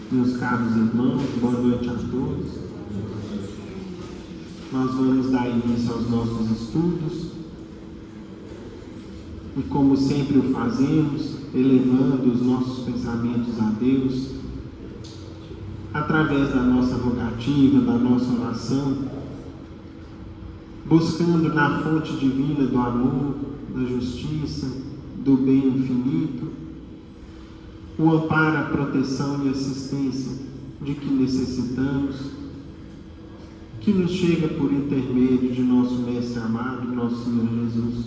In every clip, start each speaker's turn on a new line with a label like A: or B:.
A: Meus caros irmãos, boa noite a todos. Nós vamos dar início aos nossos estudos e, como sempre o fazemos, elevando os nossos pensamentos a Deus, através da nossa rogativa, da nossa oração, buscando na fonte divina do amor, da justiça, do bem infinito, o amparo, a proteção e assistência de que necessitamos, que nos chega por intermédio de nosso Mestre amado, nosso Senhor Jesus.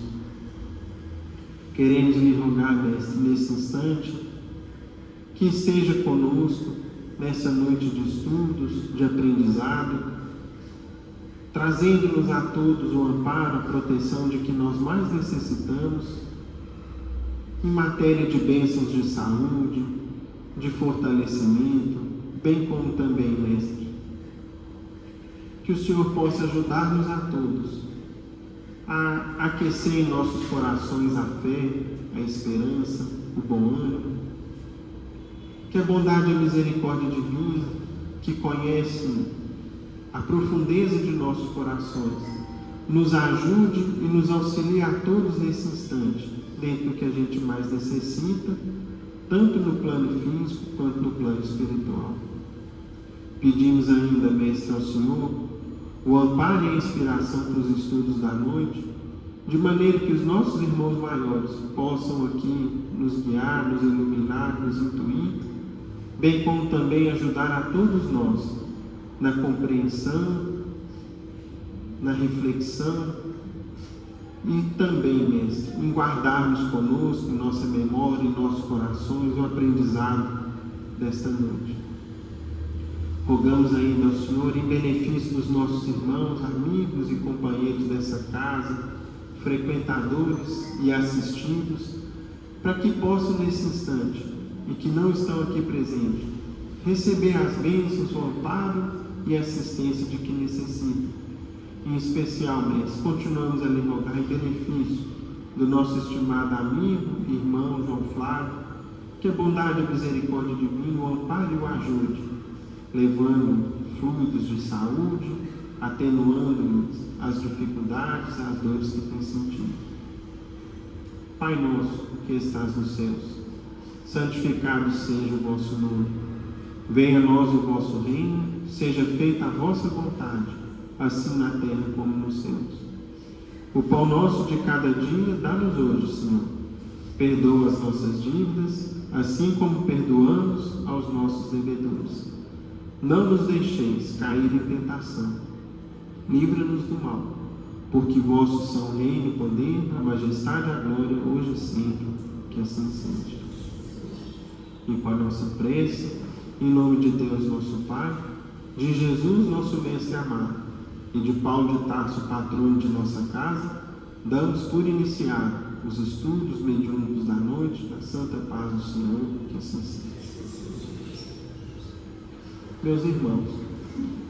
A: Queremos lhe rogar, Mestre, nesse instante, que esteja conosco nessa noite de estudos, de aprendizado, trazendo-nos a todos o amparo, a proteção de que nós mais necessitamos, em matéria de bênçãos de saúde, de fortalecimento, bem como também, Mestre, que o Senhor possa ajudar-nos a todos a aquecer em nossos corações a fé, a esperança, o bom ânimo, que a bondade e a misericórdia divina, que conhece a profundeza de nossos corações, nos ajude e nos auxilie a todos nesse instante, dentro do que a gente mais necessita, tanto no plano físico quanto no plano espiritual. Pedimos ainda, Mestre, ao Senhor, o amparo e a inspiração para os estudos da noite, de maneira que os nossos irmãos maiores possam aqui nos guiar, nos iluminar, nos intuir, bem como também ajudar a todos nós na compreensão, na reflexão, e também, Mestre, em guardarmos conosco, em nossa memória, em nossos corações, o aprendizado desta noite. Rogamos ainda ao Senhor, em benefício dos nossos irmãos, amigos e companheiros dessa casa, frequentadores e assistidos, para que possam, nesse instante, e que não estão aqui presentes, receber as bênçãos, o amparo e a assistência de que necessitam. Em especial, Mestre, continuamos a lhe rogar em benefício do nosso estimado amigo, irmão João Flávio, que a bondade e a misericórdia divina o ampare e o ajude, levando fluidos de saúde, atenuando as dificuldades, as dores que tem sentido. Pai nosso, que estás nos céus, santificado seja o vosso nome. Venha a nós o vosso reino, seja feita a vossa vontade, assim na terra como nos céus. O pão nosso de cada dia dá-nos hoje, Senhor. Perdoa as nossas dívidas, assim como perdoamos aos nossos devedores. Não nos deixeis cair em tentação. Livra-nos do mal, porque vossos são o reino, o poder, a majestade e a glória, hoje e sempre, que assim seja. E com a nossa prece, em nome de Deus nosso Pai, de Jesus nosso Mestre amado, e de Paulo de Tarso, patrono de nossa casa, damos por iniciar os estudos mediúnicos da noite, da santa paz do Senhor, que assim seja. Meus irmãos,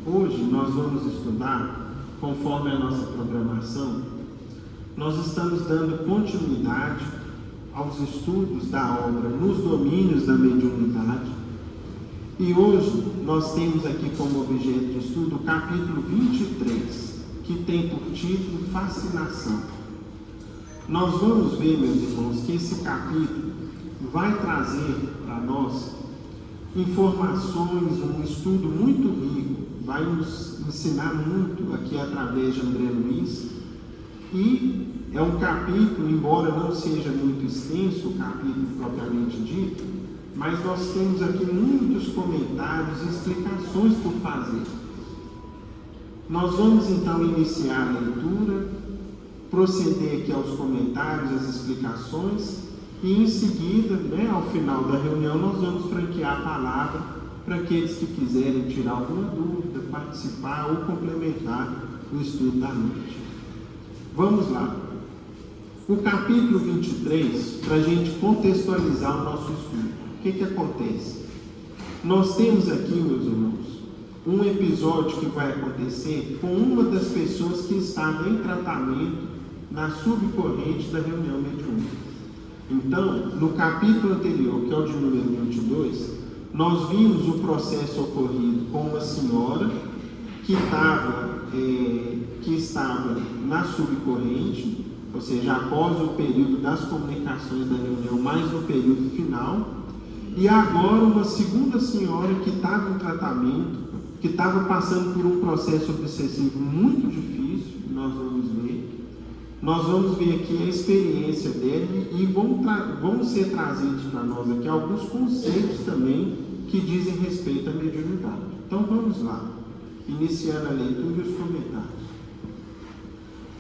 A: hoje nós vamos estudar, conforme a nossa programação, nós estamos dando continuidade aos estudos da obra Nos Domínios da Mediunidade, e hoje nós temos aqui como objeto de estudo o capítulo 23, que tem por título Fascinação. Nós vamos ver, meus irmãos, que esse capítulo vai trazer para nós informações, um estudo muito rico, vai nos ensinar muito aqui através de André Luiz, e é um capítulo, embora não seja muito extenso o capítulo propriamente dito, mas nós temos aqui muitos comentários e explicações por fazer. Nós vamos então iniciar a leitura, proceder aqui aos comentários, às explicações, e em seguida, ao final da reunião, nós vamos franquear a palavra para aqueles que quiserem tirar alguma dúvida, participar ou complementar o estudo da noite. Vamos lá. O capítulo 23, para a gente contextualizar o nosso estudo. O que acontece? Nós temos aqui, meus irmãos, um episódio que vai acontecer com uma das pessoas que estava em tratamento na subcorrente da reunião mediúnica. Então, no capítulo anterior, que é o de número 22, Nós vimos o processo ocorrido com uma senhora que estava na subcorrente, ou seja, após o período das comunicações da reunião, mais no período final, e agora uma segunda senhora que estava em tratamento, que estava passando por um processo obsessivo muito difícil. Nós vamos ver aqui a experiência dele e vão ser trazidos para nós aqui alguns conceitos também que dizem respeito à mediunidade. Então vamos lá, iniciando a leitura e os comentários.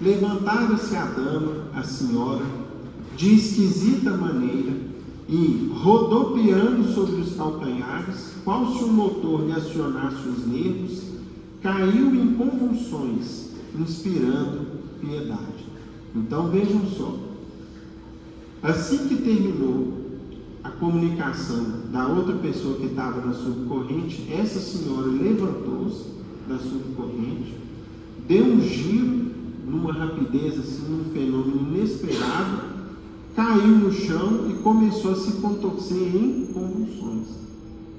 A: Levantara-se a dama, a senhora, de esquisita maneira, e, rodopiando sobre os calcanhares, qual se o motor lhe acionasse os nervos, caiu em convulsões, inspirando piedade. Então vejam só, assim que terminou a comunicação da outra pessoa que estava na subcorrente, essa senhora levantou-se da subcorrente, deu um giro numa rapidez, assim, um fenômeno inesperado, caiu no chão e começou a se contorcer em convulsões.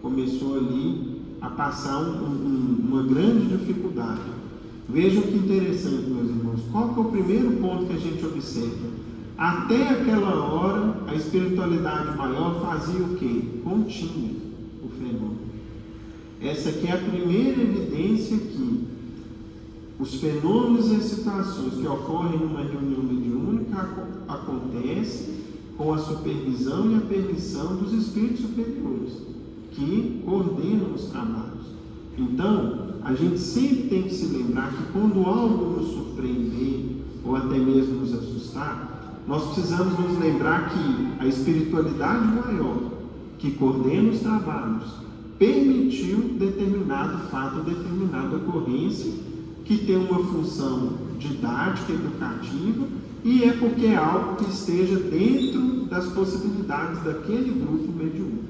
A: Começou ali a passar uma grande dificuldade. Vejam que interessante, meus irmãos. Qual que é o primeiro ponto que a gente observa? Até aquela hora, a espiritualidade maior fazia o quê? Continha o fenômeno. Essa aqui é a primeira evidência que os fenômenos e as situações que ocorrem numa reunião mediúnica acontecem com a supervisão e a permissão dos espíritos superiores, que coordenam os trabalhos. Então, a gente sempre tem que se lembrar que quando algo nos surpreender, ou até mesmo nos assustar, nós precisamos nos lembrar que a espiritualidade maior, que coordena os trabalhos, permitiu determinado fato, determinada ocorrência, que tem uma função didática, educativa, e é porque é algo que esteja dentro das possibilidades daquele grupo mediúnico.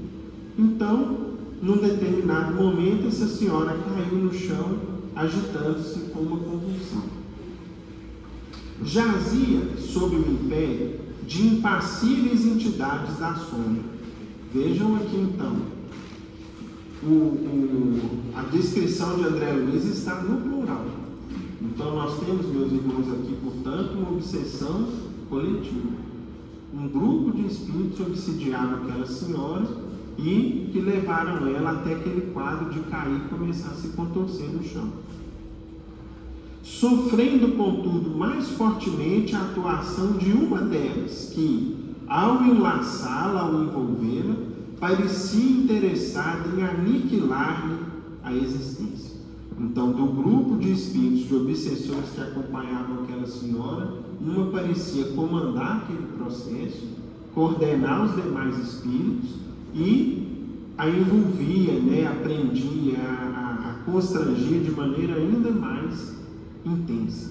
A: Então, num determinado momento, essa senhora caiu no chão, agitando-se com uma convulsão. Jazia sob o império de impassíveis entidades da sombra. Vejam aqui então, a descrição de André Luiz está no plural. Então nós temos, meus irmãos, aqui, portanto, uma obsessão coletiva. Um grupo de espíritos obsidiaram aquela senhora e que levaram ela até aquele quadro de cair e começar a se contorcer no chão. Sofrendo, contudo, mais fortemente a atuação de uma delas, que, ao enlaçá-la, ao envolvê-la, parecia interessada em aniquilar-lhe a existência. Então, do grupo de espíritos, de obsessores que acompanhavam aquela senhora, uma parecia comandar aquele processo, coordenar os demais espíritos e a envolvia, a prendia, a constrangia de maneira ainda mais intensa.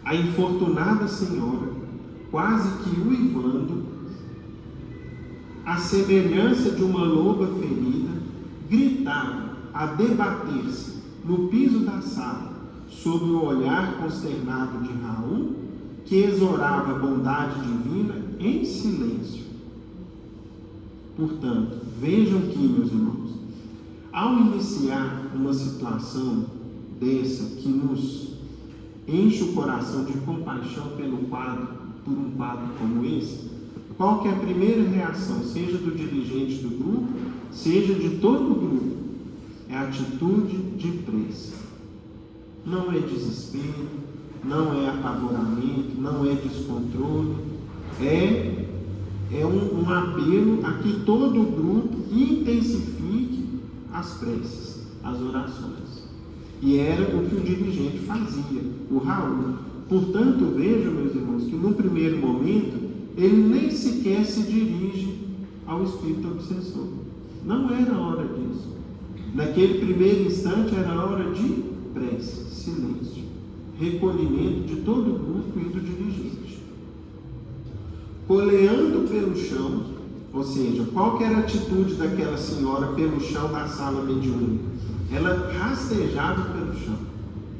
A: A infortunada senhora, quase que uivando, à semelhança de uma loba ferida, gritava a debater-se no piso da sala, sob o olhar consternado de Raul, que exorava a bondade divina em silêncio. Portanto, vejam aqui, meus irmãos, ao iniciar uma situação dessa que nos enche o coração de compaixão por um quadro como esse, qual que é a primeira reação, seja do dirigente do grupo, seja de todo o grupo? É atitude de prece. Não é desespero, não é apavoramento, não é descontrole, é um apelo a que todo o grupo intensifique as preces, as orações. E era o que o dirigente fazia, o Raul. Portanto, vejam, meus irmãos, que no primeiro momento ele nem sequer se dirige ao espírito obsessor. Não era hora disso. Naquele primeiro instante era hora de prece, silêncio, recolhimento de todo o grupo e do dirigente. Coleando pelo chão, ou seja, qual que era a atitude daquela senhora pelo chão da sala mediúnica? Ela rastejava pelo chão,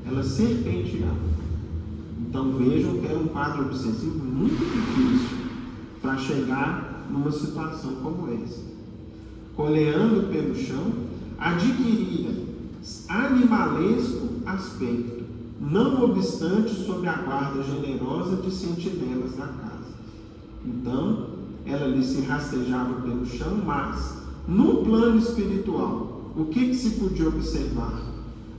A: ela serpenteava. Então vejam que era um quadro obsessivo muito difícil para chegar numa situação como essa. coleando pelo chão, adquirira animalesco aspecto, não obstante sob a guarda generosa de sentinelas da casa. Então, ela lhe se rastejava pelo chão, mas, no plano espiritual, o que se podia observar?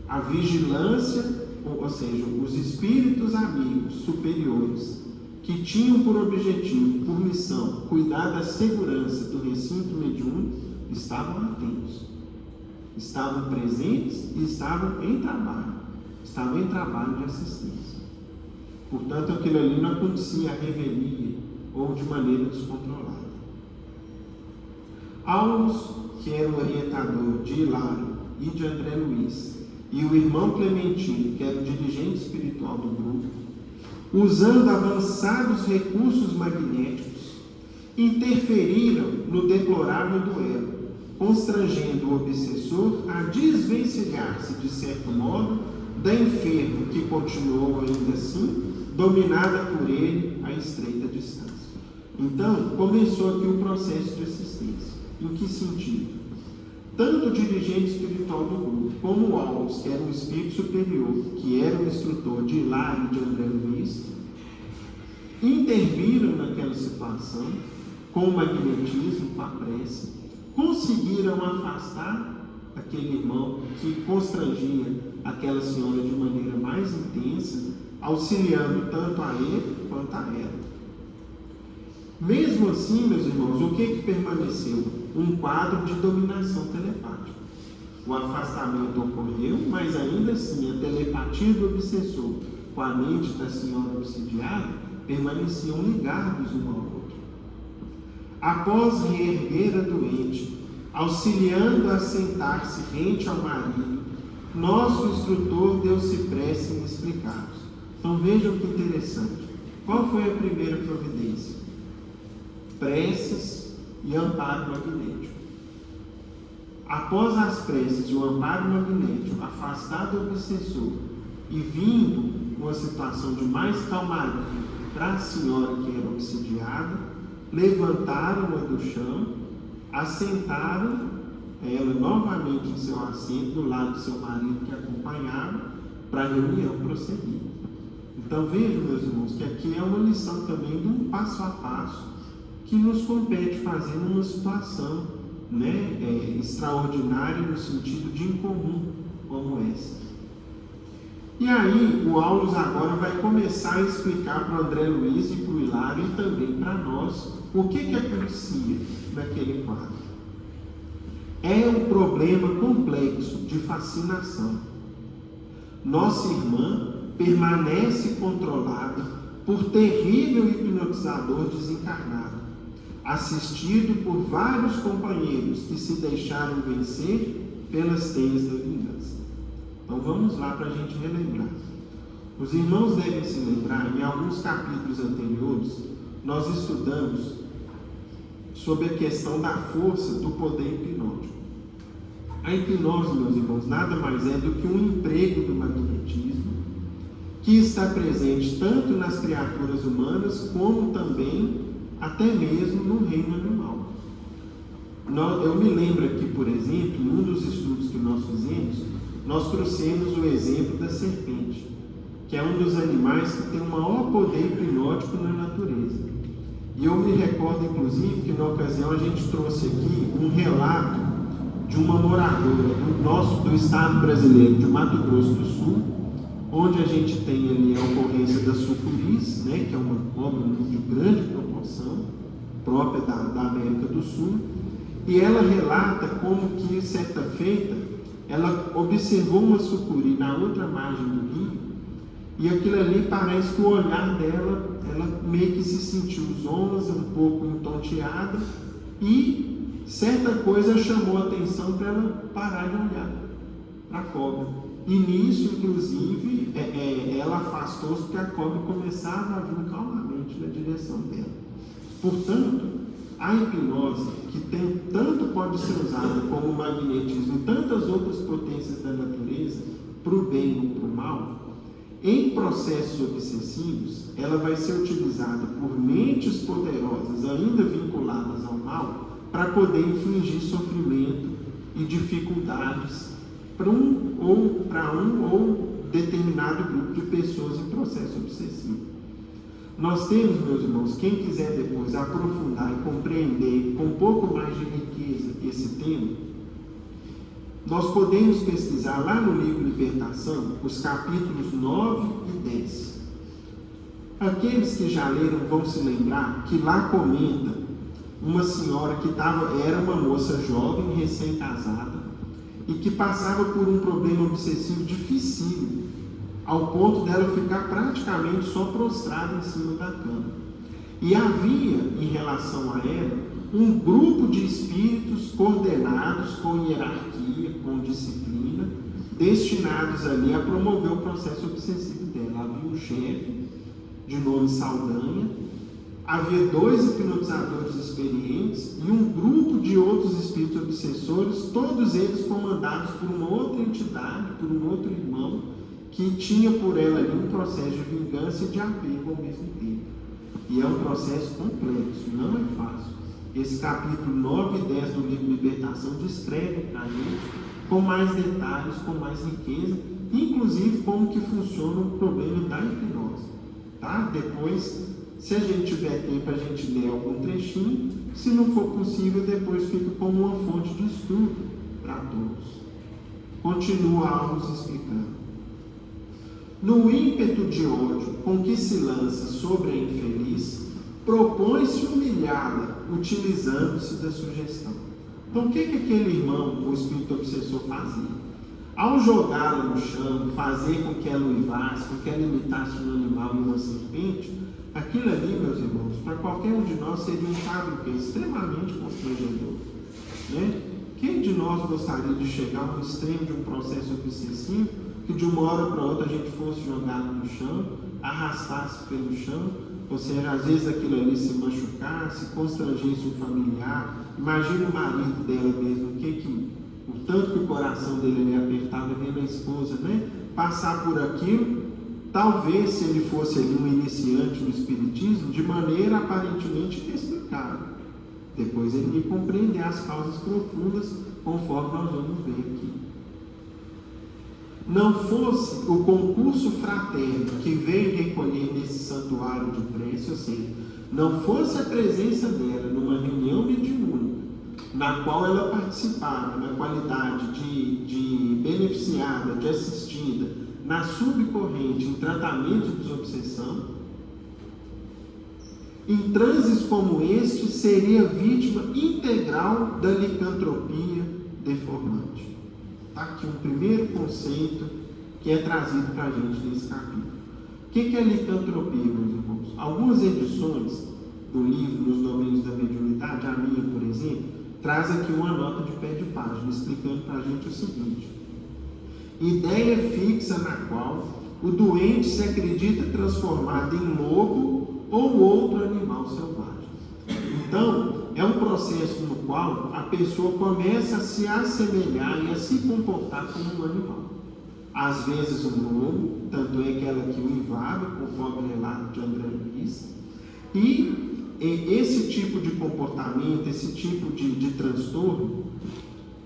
A: A vigilância, ou seja, os espíritos amigos superiores, que tinham por objetivo, por missão, cuidar da segurança do recinto mediúnico, estavam atentos, estavam presentes e estavam em trabalho de assistência. Portanto, aquilo ali não acontecia à revelia ou de maneira descontrolada. Aulus, que era o orientador de Hilário e de André Luiz, e o irmão Clementino, que era o dirigente espiritual do grupo, usando avançados recursos magnéticos, interferiram no deplorável duelo, constrangendo o obsessor a desvencilhar-se, de certo modo, da enferma, que continuou ainda assim, dominada por ele a estreita distância. Então, começou aqui o processo de assistência. Em que sentido? Tanto o dirigente espiritual do grupo, como o Aulus, que era um espírito superior, que era o instrutor de Hilário e de André Luiz, interviram naquela situação, com o magnetismo, com a prece, conseguiram afastar aquele irmão que constrangia aquela senhora de maneira mais intensa, auxiliando tanto a ele quanto a ela. Mesmo assim, meus irmãos, o que permaneceu? Um quadro de dominação telepática. O afastamento ocorreu, mas ainda assim a telepatia do obsessor com a mente da senhora obsidiada permaneciam ligados um ao outro. Após reerguer a doente, auxiliando a sentar-se rente ao marido, nosso instrutor deu-se prece em explicar-nos. Então vejam que interessante. Qual foi a primeira providência? Preces e amparo magnético. Após as preces e o amparo magnético, afastado do obsessor e vindo uma situação de mais calmaria para a senhora que era obsidiada, levantaram-a do chão, assentaram ela novamente em seu assento, do lado do seu marido que acompanhava, para a reunião prosseguir. Então vejam, meus irmãos, que aqui é uma lição também de um passo a passo que nos compete fazer numa situação extraordinária no sentido de incomum como essa. E aí o Aulus agora vai começar a explicar para o André Luiz e para o Hilário e também para nós o que acontecia naquele quadro. É um problema complexo de fascinação. Nossa irmã permanece controlada por terrível hipnotizador desencarnado, assistido por vários companheiros que se deixaram vencer pelas teias da vingança. Então vamos lá para a gente relembrar. Os irmãos devem se lembrar, em alguns capítulos anteriores, nós estudamos sobre a questão da força do poder hipnótico. A hipnose, meus irmãos, nada mais é do que um emprego do magnetismo que está presente tanto nas criaturas humanas como também até mesmo no reino animal. Eu me lembro aqui, por exemplo, em um dos estudos que nós fizemos, nós trouxemos o exemplo da serpente, que é um dos animais que tem o maior poder hipnótico na natureza. E eu me recordo, inclusive, que na ocasião a gente trouxe aqui um relato de uma moradora do estado brasileiro de Mato Grosso do Sul, onde a gente tem ali a ocorrência da sucuris, que é uma cobra de grande proporção, própria da América do Sul, e ela relata como que, certa feita, ela observou uma sucuri na outra margem do rio, e aquilo ali parece que o olhar dela, ela meio que se sentiu zonza, um pouco entonteada, e certa coisa chamou a atenção para ela parar de olhar para a cobra. E nisso, inclusive, ela afastou-se porque a cobra começava a vir calmamente na direção dela. Portanto, a hipnose, que tanto pode ser usada como o magnetismo e tantas outras potências da natureza, para o bem ou para o mal, em processos obsessivos, ela vai ser utilizada por mentes poderosas, ainda vinculadas ao mal, para poder infligir sofrimento e dificuldades para um ou determinado grupo de pessoas em processo obsessivo. Nós temos, meus irmãos, quem quiser depois aprofundar e compreender com um pouco mais de riqueza esse tema, nós podemos pesquisar lá no livro Libertação, os capítulos 9 e 10. Aqueles que já leram vão se lembrar que lá comenta uma senhora que era uma moça jovem, recém-casada, e que passava por um problema obsessivo dificílimo, ao ponto dela ficar praticamente só prostrada em cima da cama. E havia, em relação a ela, um grupo de espíritos coordenados com hierarquia, com disciplina, destinados ali a promover o processo obsessivo dela. Havia um chefe, de nome Saldanha, havia 2 hipnotizadores experientes e um grupo de outros espíritos obsessores, todos eles comandados por uma outra entidade, por um outro irmão, que tinha por ela ali um processo de vingança e de apego ao mesmo tempo. E é um processo complexo, não é fácil. Esse capítulo 9 e 10 do livro Libertação descreve para a gente com mais detalhes, com mais riqueza, inclusive como que funciona o problema da hipnose. Tá? Depois, se a gente tiver tempo, a gente lê algum trechinho. Se não for possível, depois fica como uma fonte de estudo para todos. Continua Alves explicando. No ímpeto de ódio com que se lança sobre a infeliz, propõe-se humilhá-la, utilizando-se da sugestão. Então, o que aquele irmão, o espírito obsessor, fazia? Ao jogá-la no chão, fazer com que ela uivasse, com que ela imitasse um animal e uma serpente, aquilo ali, meus irmãos, para qualquer um de nós seria um quadro que é extremamente constrangedor. Né? Quem de nós gostaria de chegar a um extremo de um processo obsessivo, que de uma hora para outra a gente fosse jogado no chão, arrastasse pelo chão, ou seja, às vezes aquilo ali se machucasse, constrangesse um familiar? Imagina o marido dela mesmo, o tanto que o coração dele apertava vendo a esposa, né? Passar por aquilo, talvez se ele fosse ali um iniciante no espiritismo, de maneira aparentemente inexplicável. Depois ele ia compreender as causas profundas, conforme nós vamos ver aqui. Não fosse o concurso fraterno que veio recolher nesse santuário de prece, ou seja, não fosse a presença dela numa reunião mediúnica, na qual ela participava na qualidade de beneficiada, de assistida, na subcorrente, em tratamento de desobsessão, em transes como este, seria vítima integral da licantropia deformante. Está aqui um primeiro conceito que é trazido para a gente nesse capítulo. O que é licantropia, meus irmãos? Algumas edições do livro Nos Domínios da Mediunidade, a minha, por exemplo, traz aqui uma nota de pé de página, explicando para a gente o seguinte: ideia fixa na qual o doente se acredita transformado em lobo ou outro animal selvagem. Então, é um processo no qual a pessoa começa a se assemelhar e a se comportar como um animal. Às vezes um lobo, tanto é que ela aqui o invade, conforme o relato de André Luiz. E esse tipo de comportamento, esse tipo de transtorno,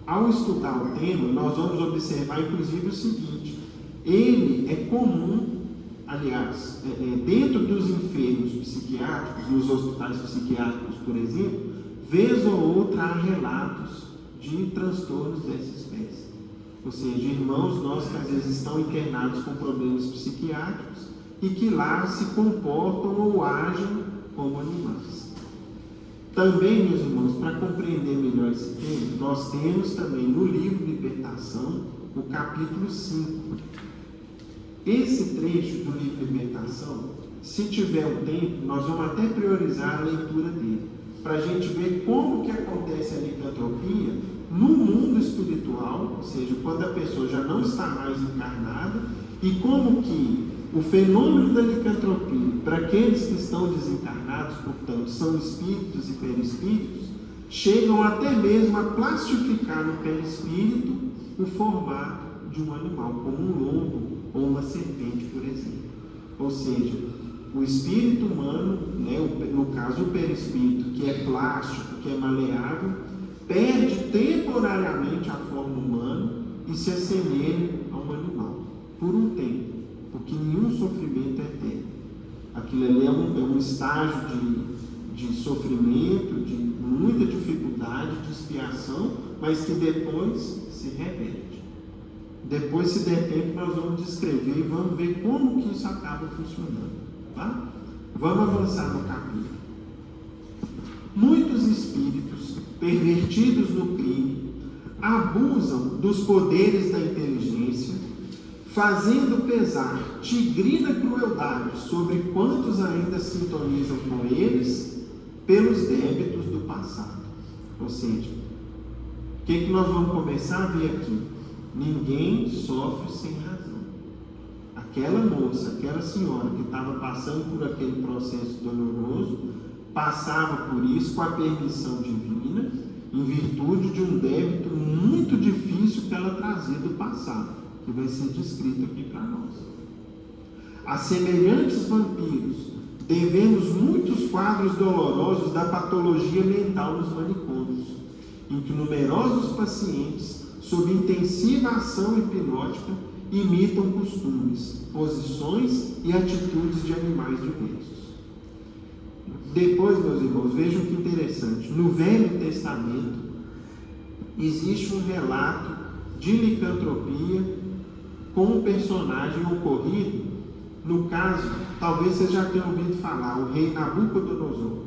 A: ao estudar o tema, nós vamos observar inclusive o seguinte: ele é comum, aliás, dentro dos enfermos psiquiátricos, nos hospitais psiquiátricos, por exemplo, vez ou outra há relatos de transtornos dessa espécie. Ou seja, irmãos nossos que às vezes estão internados com problemas psiquiátricos e que lá se comportam ou agem como animais. Também, meus irmãos, para compreender melhor esse tema, nós temos também no livro Libertação, o capítulo 5. Esse trecho do livro Libertação, se tiver um tempo, nós vamos até priorizar a leitura dele, para a gente ver como que acontece a licantropia no mundo espiritual, ou seja, quando a pessoa já não está mais encarnada, e como que o fenômeno da licantropia, para aqueles que estão desencarnados, portanto, são espíritos e perispíritos, chegam até mesmo a plastificar no perispírito o formato de um animal, como um lobo ou uma serpente, por exemplo. Ou seja, O espírito humano, né, no caso o perispírito, que é plástico, que é maleável, perde temporariamente a forma humana e se assemelha a um animal, por um tempo, porque nenhum sofrimento é eterno. Aquilo ali é um estágio de sofrimento, de muita dificuldade, de expiação, mas que depois se reverte. Depois, se der tempo, nós vamos descrever e vamos ver como que isso acaba funcionando. Tá? Vamos avançar no capítulo. Muitos espíritos pervertidos no crime abusam dos poderes da inteligência, fazendo pesar tigrina crueldade sobre quantos ainda sintonizam com eles pelos débitos do passado. Ou seja, o que nós vamos começar a ver aqui? Ninguém sofre sem razão. Aquela moça, aquela senhora que estava passando por aquele processo doloroso, passava por isso com a permissão divina, em virtude de um débito muito difícil que ela trazia do passado, que vai ser descrito aqui para nós. A semelhantes vampiros, devemos muitos quadros dolorosos da patologia mental nos manicômios, em que numerosos pacientes, sob intensiva ação hipnótica, imitam costumes, posições e atitudes de animais diversos. Depois, meus irmãos, vejam que interessante. No Velho Testamento, existe um relato de licantropia com um personagem ocorrido. No caso, talvez vocês já tenham ouvido falar, o rei Nabucodonosor.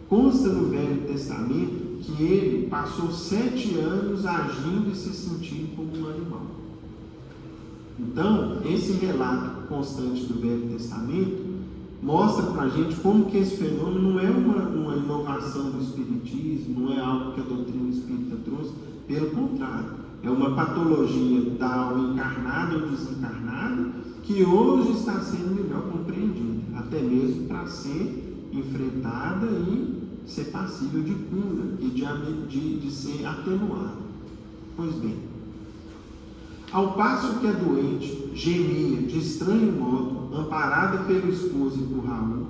A: Consta no Velho Testamento que ele passou 7 anos agindo e se sentindo como um animal. Então, esse relato constante do Velho Testamento mostra para a gente como que esse fenômeno não é uma inovação do Espiritismo, não é algo que a doutrina espírita trouxe, pelo contrário, é uma patologia da alma encarnada ou desencarnada que hoje está sendo melhor compreendida, até mesmo para ser enfrentada e ser passível de cura e de ser atenuada. Pois bem, ao passo que a doente gemia de estranho modo, amparada pelo esposo e por Raul,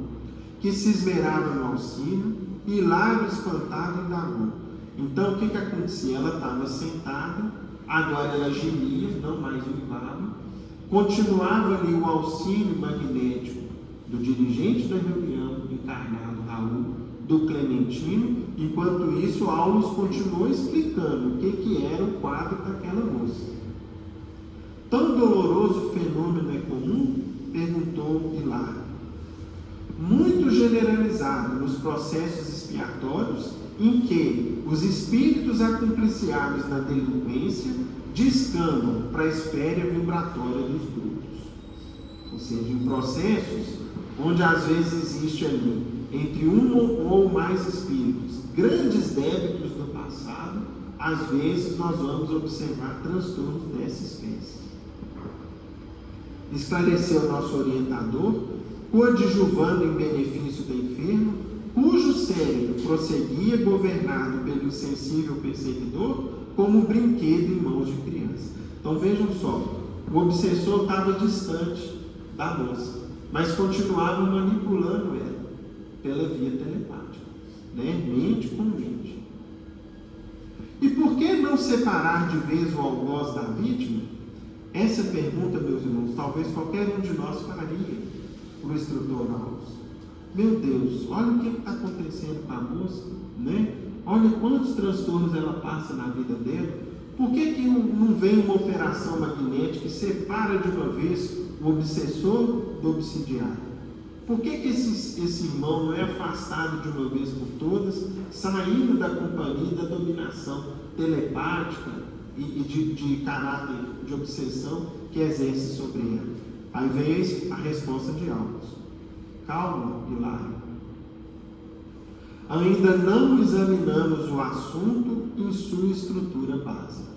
A: que se esmerava no auxílio, Hilário espantado indagou. Então o que acontecia? Ela estava sentada, agora ela gemia, não mais uivava, continuava ali o auxílio magnético do dirigente da reunião, encarnado Raul, do Clementino. Enquanto isso, Aulus continuou explicando o que era o quadro daquela moça. Tão doloroso fenômeno é comum? Perguntou Hilário. Muito generalizado nos processos expiatórios em que os espíritos acompliciados na delinquência descambam para a esfera vibratória dos grupos. Ou seja, em processos onde às vezes existe ali, entre um ou mais espíritos, grandes débitos do passado, às vezes nós vamos observar transtornos dessa espécie. Esclareceu nosso orientador, coadjuvando em benefício do enfermo, cujo cérebro prosseguia governado pelo insensível perseguidor como um brinquedo em mãos de criança. Então vejam só, o obsessor estava distante da moça, mas continuava manipulando ela pela via telepática, né? Mente com mente. E por que não separar de vez o algoz da vítima? Essa pergunta, meus irmãos, talvez qualquer um de nós faria para o instrutor Aulus. Meu Deus, olha o que está acontecendo com a moça, né? Olha quantos transtornos ela passa na vida dela. Por que não vem uma operação magnética e separa de uma vez o obsessor do obsidiário? Por que esse irmão não é afastado de uma vez por todas, saindo da companhia da dominação telepática e de caráter de obsessão que exerce sobre ela? Aí vem a resposta de Aulus. Calma, Hilário. Ainda não examinamos o assunto em sua estrutura básica.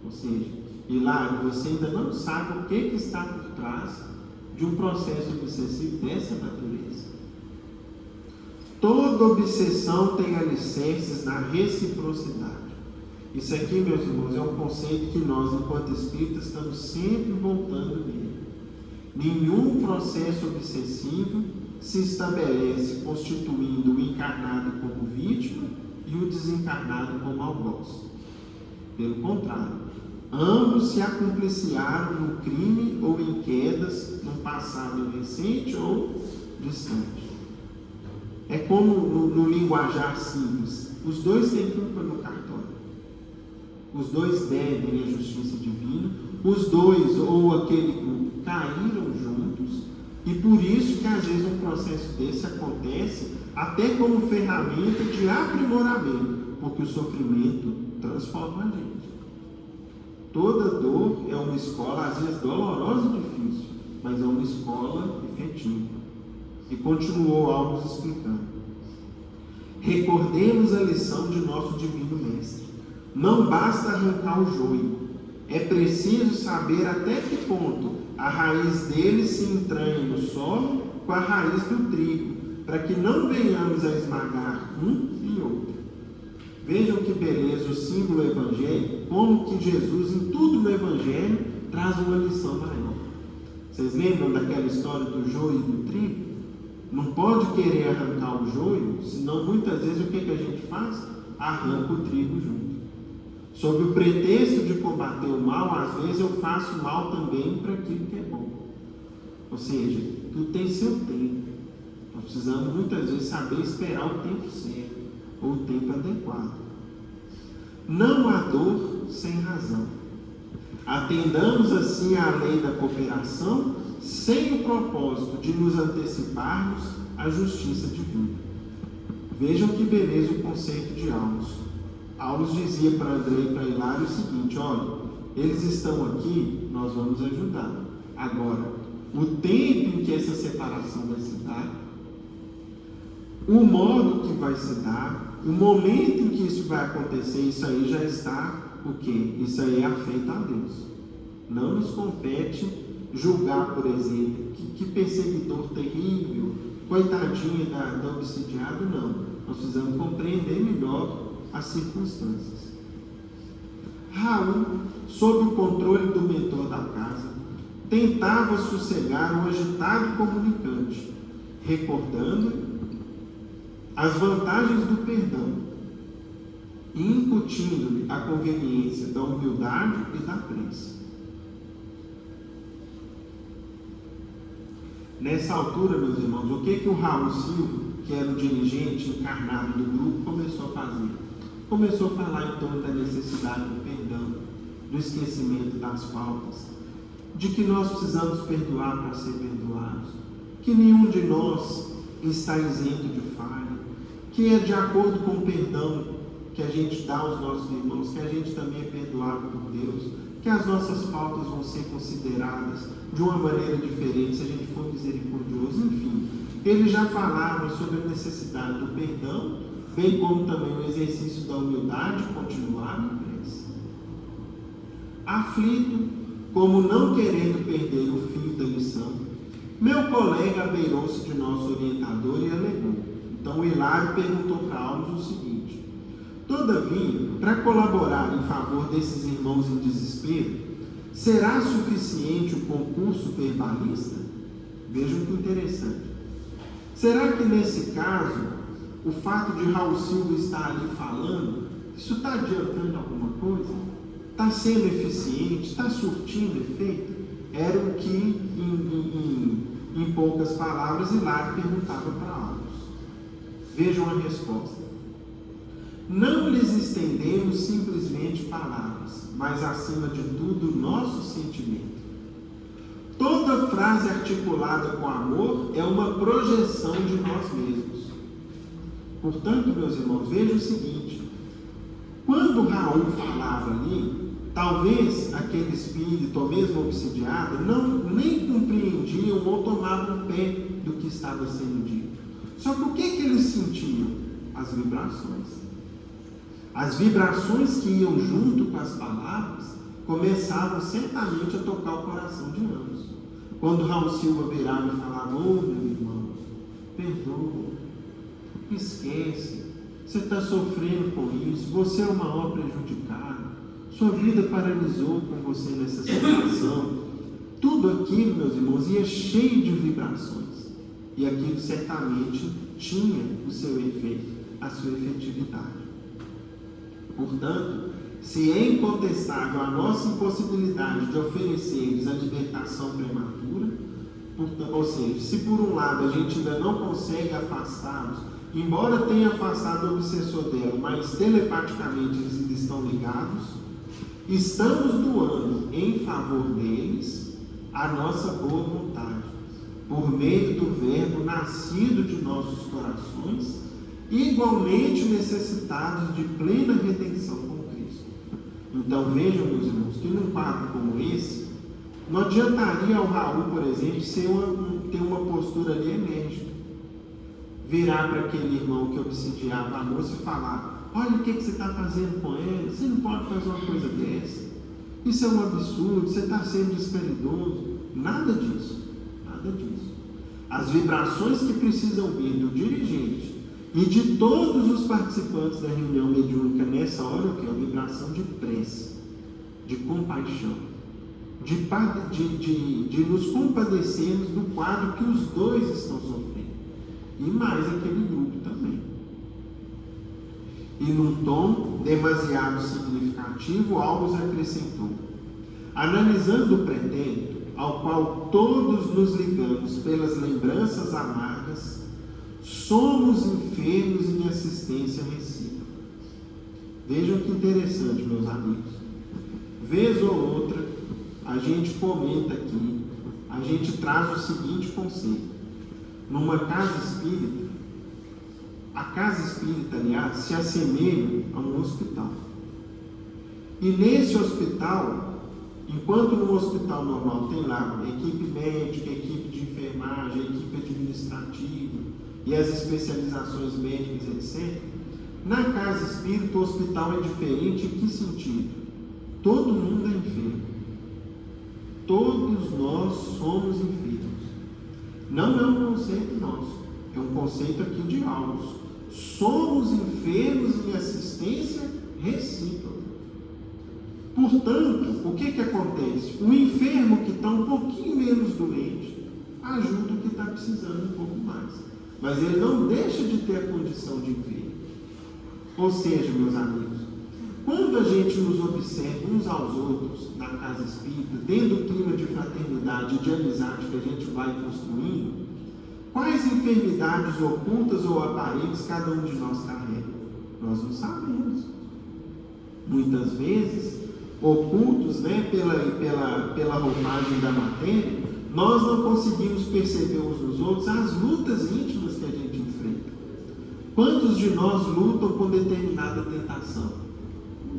A: Ou seja, Hilário, você ainda não sabe o que está por trás de um processo obsessivo dessa natureza. Toda obsessão tem alicerces na reciprocidade. Isso aqui, meus irmãos, é um conceito que nós, enquanto espíritas, estamos sempre voltando nele. Nenhum processo obsessivo se estabelece constituindo o encarnado como vítima e o desencarnado como algoz. Pelo contrário, ambos se acompliciaram no crime ou em quedas no passado recente ou distante. É como no linguajar simples, os dois têm culpa no cartório. Os dois devem a justiça divina, os dois ou aquele grupo caíram juntos, e por isso que às vezes um processo desse acontece até como ferramenta de aprimoramento, porque o sofrimento transforma a gente. Toda dor é uma escola, às vezes dolorosa e difícil, mas é uma escola efetiva. E continuou Alves explicando. Recordemos a lição de nosso Divino Mestre. Não basta arrancar o joio, é preciso saber até que ponto a raiz dele se entranha no solo com a raiz do trigo, para que não venhamos a esmagar um e outro. Vejam que beleza o símbolo evangélico, como que Jesus em tudo no evangelho traz uma lição maior. Vocês lembram daquela história do joio e do trigo? Não pode querer arrancar o joio, senão muitas vezes o que a gente faz? Arranca o trigo junto. Sob o pretexto de combater o mal, às vezes eu faço mal também para aquilo que é bom. Ou seja, tudo tem seu tempo. Nós precisamos muitas vezes saber esperar o tempo certo, ou o tempo adequado. Não há dor sem razão. Atendamos assim à lei da cooperação, sem o propósito de nos anteciparmos à justiça divina. Vejam que beleza o conceito de Aulus. Aulus dizia para André e para Hilário o seguinte: olha, eles estão aqui, nós vamos ajudar. Agora, o tempo em que essa separação vai se dar, o modo que vai se dar, o momento em que isso vai acontecer, isso aí já está o quê? Isso aí é afeito a Deus. Não nos compete julgar, por exemplo, que perseguidor terrível, coitadinha da obsidiada, não. Nós precisamos compreender melhor as circunstâncias. Raul, sob o controle do mentor da casa, tentava sossegar o agitado comunicante, recordando as vantagens do perdão e incutindo-lhe a conveniência da humildade e da prece. Nessa altura, meus irmãos, o que o Raul Silva, que era o dirigente encarnado do grupo, começou a fazer? Começou a falar então da necessidade do perdão, do esquecimento das faltas, de que nós precisamos perdoar para ser perdoados, que nenhum de nós está isento de falha, que é de acordo com o perdão que a gente dá aos nossos irmãos, que a gente também é perdoado por Deus, que as nossas faltas vão ser consideradas de uma maneira diferente se a gente for misericordioso. Enfim, ele já falava sobre a necessidade do perdão, bem como também o exercício da humildade continuada em prece. Aflito, como não querendo perder o fio da lição, meu colega abeirou-se de nosso orientador e alegou. Então o Hilário perguntou para Aulus o seguinte: todavia, para colaborar em favor desses irmãos em desespero, será suficiente o concurso verbalista? Vejam que interessante. Será que nesse caso, o fato de Raul Silva estar ali falando, isso está adiantando alguma coisa? Está sendo eficiente? Está surtindo efeito? Era o que, em poucas palavras, Hilário perguntava para Aulus. Vejam a resposta. Não lhes estendemos simplesmente palavras, mas acima de tudo nosso sentimento. Toda frase articulada com amor é uma projeção de nós mesmos. Portanto, meus irmãos, vejam o seguinte: quando Raul falava ali, talvez aquele espírito, ou mesmo obsidiado, nem compreendiam ou tomavam pé do que estava sendo dito. Só que o que eles sentiam? As vibrações. As vibrações que iam junto com as palavras começavam certamente a tocar o coração de ambos. Quando Raul Silva virava e falava: ô meu irmão, perdoa, esquece, você está sofrendo com isso, você é o maior prejudicado, sua vida paralisou com você nessa situação, tudo aquilo, meus irmãos, ia cheio de vibrações. E aquilo certamente tinha o seu efeito, a sua efetividade. Portanto, se é incontestável a nossa impossibilidade de oferecer-lhes a libertação prematura, ou seja, se por um lado a gente ainda não consegue afastá-los, embora tenha afastado o obsessor dela, mas telepaticamente eles ainda estão ligados, estamos doando em favor deles a nossa boa vontade, por meio do Verbo nascido de nossos corações, igualmente necessitados de plena redenção com Cristo. Então vejam, meus irmãos, que num quadro como esse, não adiantaria ao Raul, por exemplo, ter uma postura ali enérgica, virar para aquele irmão que obsidiava a moça e falar: olha o que você está fazendo com ela, você não pode fazer uma coisa dessa, isso é um absurdo, você está sendo descaridoso. Nada disso, nada disso. As vibrações que precisam vir do dirigente e de todos os participantes da reunião mediúnica nessa hora, o que é a vibração de prece, de compaixão, de nos compadecermos do quadro que os dois estão sofrendo, e mais aquele grupo também. E num tom demasiado significativo, August acrescentou: analisando o pretérito, ao qual todos nos ligamos pelas lembranças amargas, somos enfermos em assistência recíproca. Vejam que interessante, meus amigos. Vez ou outra, a gente comenta aqui, a gente traz o seguinte conceito: numa casa espírita, a casa espírita, aliás, se assemelha a um hospital. E nesse hospital, enquanto no hospital normal tem lá a equipe médica, a equipe de enfermagem, a equipe administrativa e as especializações médicas, etc., na casa espírita o hospital é diferente. Em que sentido? Todo mundo é enfermo. Todos nós somos enfermos. Não é um conceito nosso, é um conceito aqui de August. Somos enfermos em assistência recíproca. Portanto, o que acontece? O enfermo que está um pouquinho menos doente ajuda o que está precisando um pouco mais, mas ele não deixa de ter a condição de enfermo. Ou seja, meus amigos, quando a gente nos observa uns aos outros na casa espírita, dentro do clima de fraternidade e de amizade que a gente vai construindo, quais enfermidades ocultas ou aparentes cada um de nós carrega? Nós não sabemos. Muitas vezes, ocultos, pela roupagem da matéria, nós não conseguimos perceber uns nos outros as lutas íntimas que a gente enfrenta. Quantos de nós lutam com determinada tentação?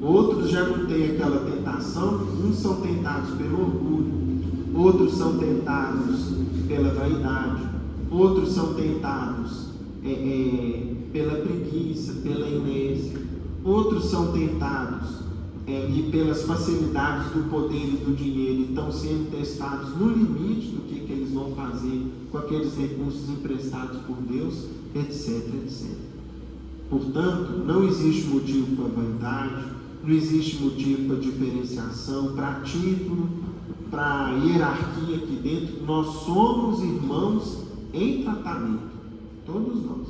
A: Outros já não têm aquela tentação. Uns são tentados pelo orgulho, outros são tentados pela vaidade, outros são tentados pela preguiça, pela inércia, outros são tentados e pelas facilidades do poder e do dinheiro, e estão sendo testados no limite do que eles vão fazer com aqueles recursos emprestados por Deus, etc, etc. Portanto, não existe motivo para vaidade, não existe motivo para diferenciação, para título, para hierarquia aqui dentro. Nós somos irmãos em tratamento, todos nós.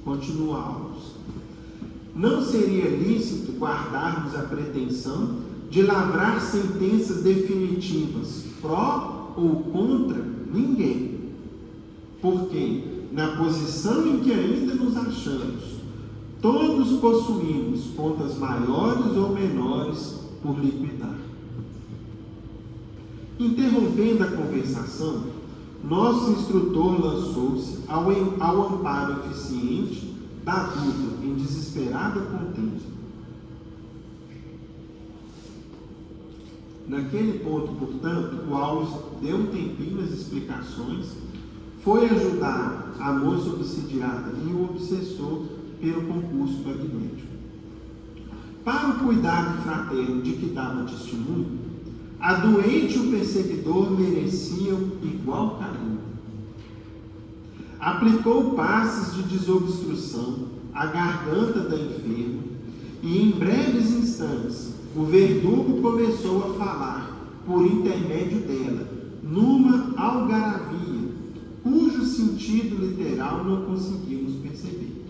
A: Continuamos. Não seria lícito guardarmos a pretensão de lavrar sentenças definitivas pró ou contra ninguém, porque na posição em que ainda nos achamos, todos possuímos contas maiores ou menores por liquidar. Interrompendo a conversação, nosso instrutor lançou-se ao amparo eficiente da dúvida em desesperada contenda. Naquele ponto, portanto, o August deu um tempinho nas explicações, foi ajudar a moça obsidiada e o obsessor pelo concurso magnético. Para o cuidado fraterno de que dava testemunho, a doente e o perseguidor mereciam igual carinho. Aplicou passes de desobstrução à garganta da enferma e em breves instantes o verdugo começou a falar por intermédio dela, numa algaravia, cujo sentido literal não conseguimos perceber.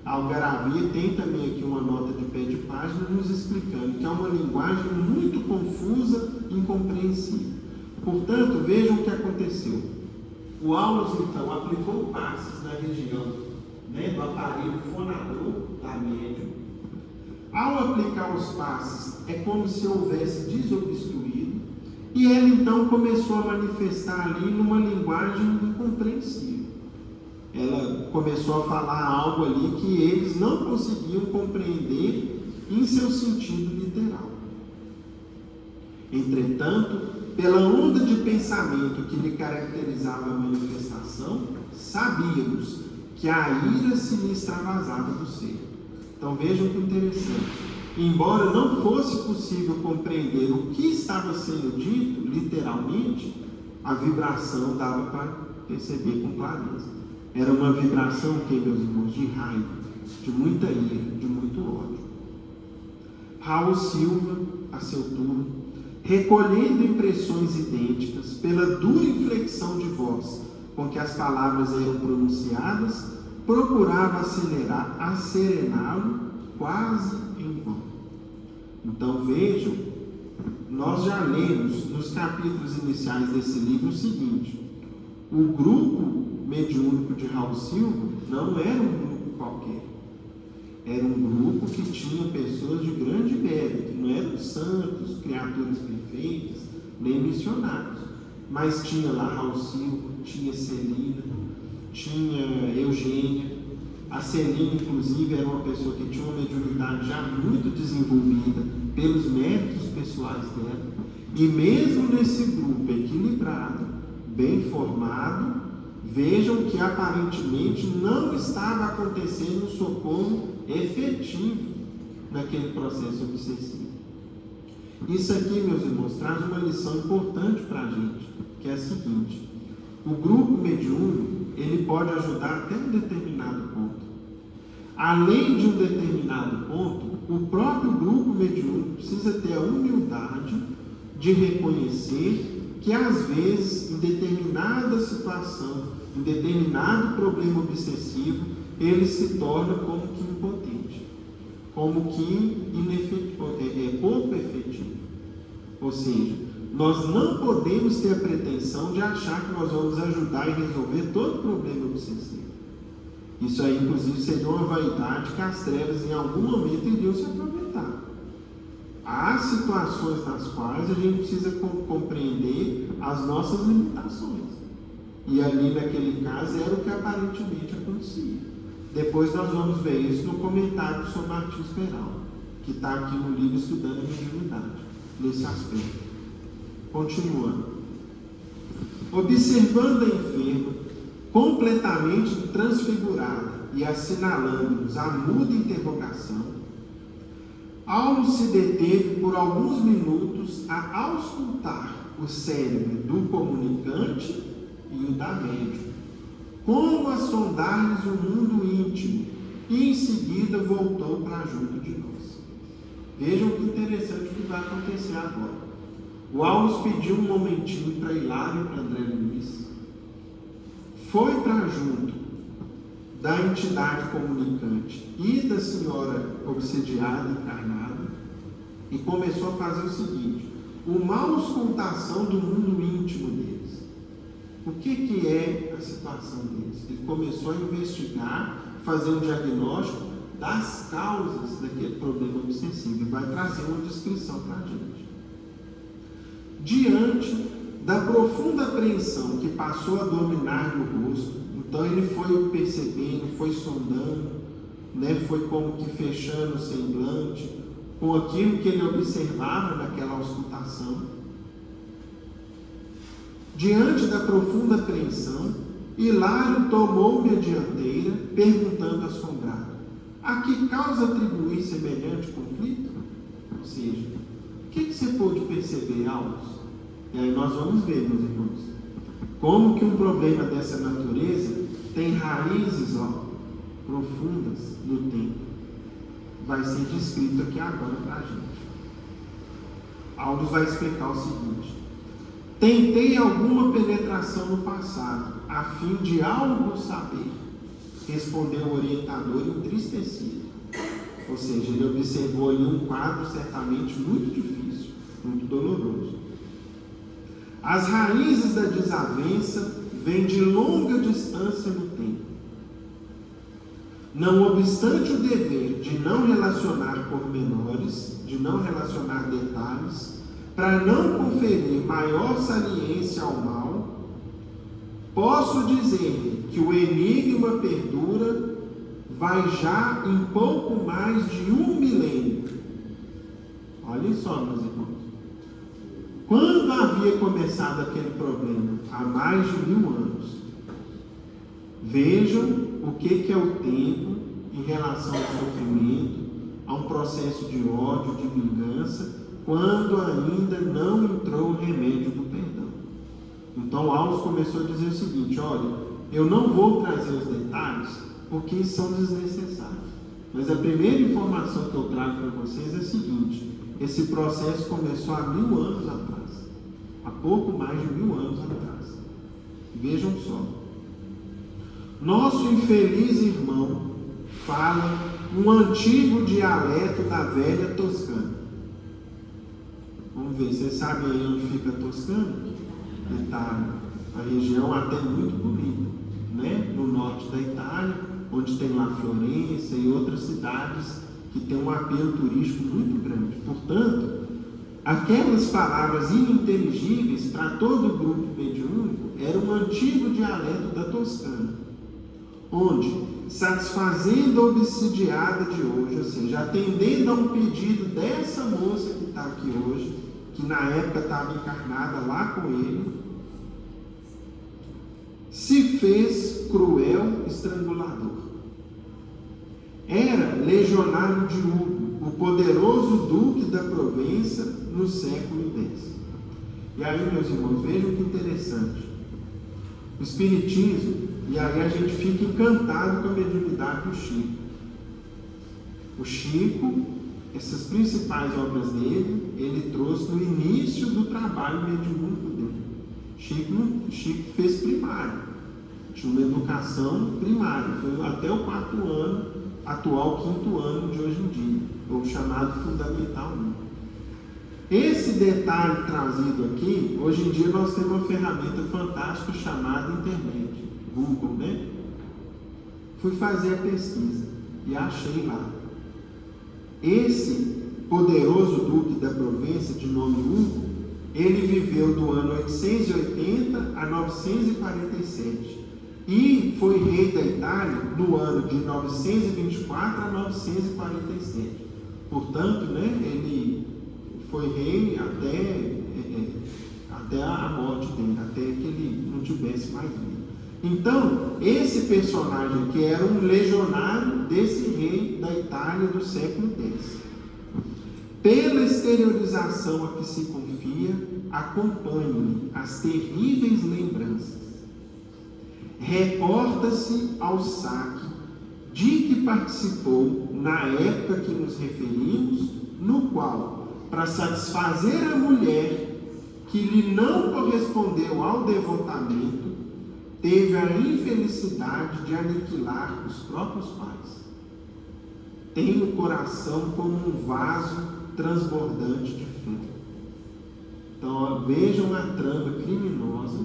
A: A algaravia tem também aqui uma nota de pé de página nos explicando que é uma linguagem muito confusa e incompreensível. Portanto, vejam o que aconteceu. O Aulus, então, aplicou passes na região, do aparelho fonador da médium. Ao aplicar os passes, é como se houvesse desobstruído, e ela então começou a manifestar ali numa linguagem incompreensível. Ela começou a falar algo ali que eles não conseguiam compreender em seu sentido literal. Entretanto, pela onda de pensamento que lhe caracterizava a manifestação, sabíamos que a ira se lhe extravasava do ser. Então vejam que interessante. Embora não fosse possível compreender o que estava sendo dito, literalmente, a vibração dava para perceber com clareza. Era uma vibração, meus irmãos, de raiva, de muita ira, de muito ódio. Raul Silva, a seu turno, recolhendo impressões idênticas pela dura inflexão de voz com que as palavras eram pronunciadas, procurava asserená-lo quase em vão. Então vejam, nós já lemos nos capítulos iniciais desse livro o seguinte: o grupo mediúnico de Raul Silva não era um grupo qualquer, era um grupo que tinha pessoas de grande mérito, não eram santos, criaturas perfeitas, nem missionários, mas tinha lá Raul Silva, tinha Celina, tinha Eugênia. A Celina, inclusive, era uma pessoa que tinha uma mediunidade já muito desenvolvida pelos méritos pessoais dela, e mesmo nesse grupo equilibrado, bem formado, vejam que aparentemente não estava acontecendo um socorro efetivo naquele processo obsessivo. Isso aqui, meus irmãos, traz uma lição importante para a gente, que é a seguinte: o grupo mediúnico, ele pode ajudar até um determinado ponto. Além de um determinado ponto, o próprio grupo mediúnico precisa ter a humildade de reconhecer que, às vezes, em determinada situação, em determinado problema obsessivo, ele se torna como que impotente, como que pouco efetivo. Ou seja, nós não podemos ter a pretensão de achar que nós vamos ajudar e resolver todo problema obsessivo. Isso aí, inclusive, seria uma vaidade que as trevas, em algum momento, iriam se aproveitar. Há situações nas quais a gente precisa compreender as nossas limitações. E ali, naquele caso, era o que aparentemente acontecia. Depois nós vamos ver isso no comentário do São Martins Peral, que está aqui no livro Estudando a Mediunidade, nesse aspecto. Continuando. Observando a enferma, completamente transfigurada e assinalando-nos a muda interrogação, Aulus se deteve por alguns minutos a auscultar o cérebro do comunicante e o da médium, como a sondar-lhes o mundo íntimo, e em seguida voltou para junto de nós. Vejam que interessante o que vai acontecer agora. O Aulus pediu um momentinho para Hilário e para André Luiz, foi para junto da entidade comunicante e da senhora obsidiada, encarnada, e começou a fazer o seguinte: uma auscultação do mundo íntimo deles. O que é a situação deles? Ele começou a investigar, fazer um diagnóstico das causas daquele problema obsessivo, e vai trazer uma descrição para a gente. Diante da profunda apreensão que passou a dominar-lhe o rosto, então ele foi percebendo, foi sondando, foi como que fechando o semblante com aquilo que ele observava naquela auscultação. Diante da profunda apreensão, Hilário tomou-me a dianteira, perguntando assombrado: a que causa atribuir semelhante conflito? Ou seja, o que você pôde perceber, Aulus? E aí nós vamos ver, meus irmãos, como que um problema dessa natureza tem raízes profundas no tempo. Vai ser descrito aqui agora para a gente. Aulus vai explicar o seguinte: tentei alguma penetração no passado, a fim de algo saber, respondeu o orientador entristecido. Ou seja, ele observou ali um quadro certamente muito difícil, muito doloroso. As raízes da desavença vêm de longa distância no tempo. Não obstante o dever de não relacionar pormenores, de não relacionar detalhes, para não conferir maior saliência ao mal, posso dizer que o enigma perdura, vai já em pouco mais de 1 milênio. Olhem só, meus irmãos. Quando havia começado aquele problema? Há mais de 1000 anos. Vejam o que é o tempo em relação ao sofrimento, a um processo de ódio, de vingança, quando ainda não entrou o remédio do perdão. Então, Aulus começou a dizer o seguinte: olha, eu não vou trazer os detalhes porque são desnecessários. Mas a primeira informação que eu trago para vocês é a seguinte: esse processo começou há 1000 anos atrás, há pouco mais de 1000 anos atrás. Vejam só. Nosso infeliz irmão fala um antigo dialeto da velha Toscana. Vamos ver, vocês sabem aí onde fica a Toscana? Itália. A região até muito bonita, né? No norte da Itália, onde tem lá Florença e outras cidades que tem um apelo turístico muito grande. Portanto, aquelas palavras ininteligíveis para todo o grupo mediúnico era um antigo dialeto da Toscana, onde, satisfazendo a obsidiada de hoje, ou seja, atendendo a um pedido dessa moça que está aqui hoje, que na época estava encarnada lá com ele, se fez cruel estrangulador. Era legionário de Hugo, o poderoso duque da Provença no século X. E aí, meus irmãos, vejam que interessante. O Espiritismo, e aí a gente fica encantado com a mediunidade do Chico. O Chico, essas principais obras dele, ele trouxe no início do trabalho mediúnico dele. Chico fez primário, tinha uma educação primária, foi até o 4º ano, atual 5º ano de hoje em dia, ou chamado Fundamental 1. Esse detalhe trazido aqui, hoje em dia nós temos uma ferramenta fantástica chamada internet, Google, né? Fui fazer a pesquisa e achei lá. Esse poderoso duque da Provença, de nome Hugo, ele viveu do ano 880 a 947 e foi rei da Itália no ano de 924 a 947. Portanto, né, ele foi rei até a morte dele, até que ele não tivesse mais vida. Então, esse personagem aqui era um legionário desse rei da Itália do século X. Pela exteriorização a que se confia, acompanhe as terríveis lembranças. Reporta-se ao saque de que participou na época que nos referimos, no qual, para satisfazer a mulher que lhe não correspondeu ao devotamento, teve a infelicidade de aniquilar os próprios pais. Tem o coração como um vaso transbordante de fé. Então, vejam a trama criminosa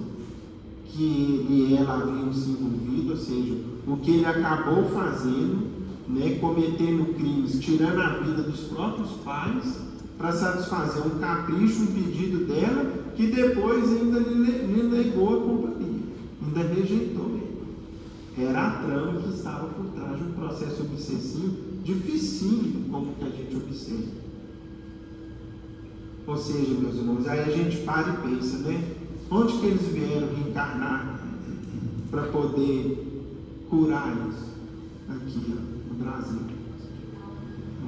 A: que ele e ela haviam se envolvido, ou seja, o que ele acabou fazendo, né, cometendo crimes, tirando a vida dos próprios pais, para satisfazer um capricho, um pedido dela, que depois ainda lhe negou a companhia, ainda rejeitou ele. Era a trama que estava por trás de um processo obsessivo dificílimo, como que a gente observa. Ou seja, meus irmãos, aí a gente para e pensa, né? Onde que eles vieram reencarnar para poder curar isso? Aqui, ó, no Brasil,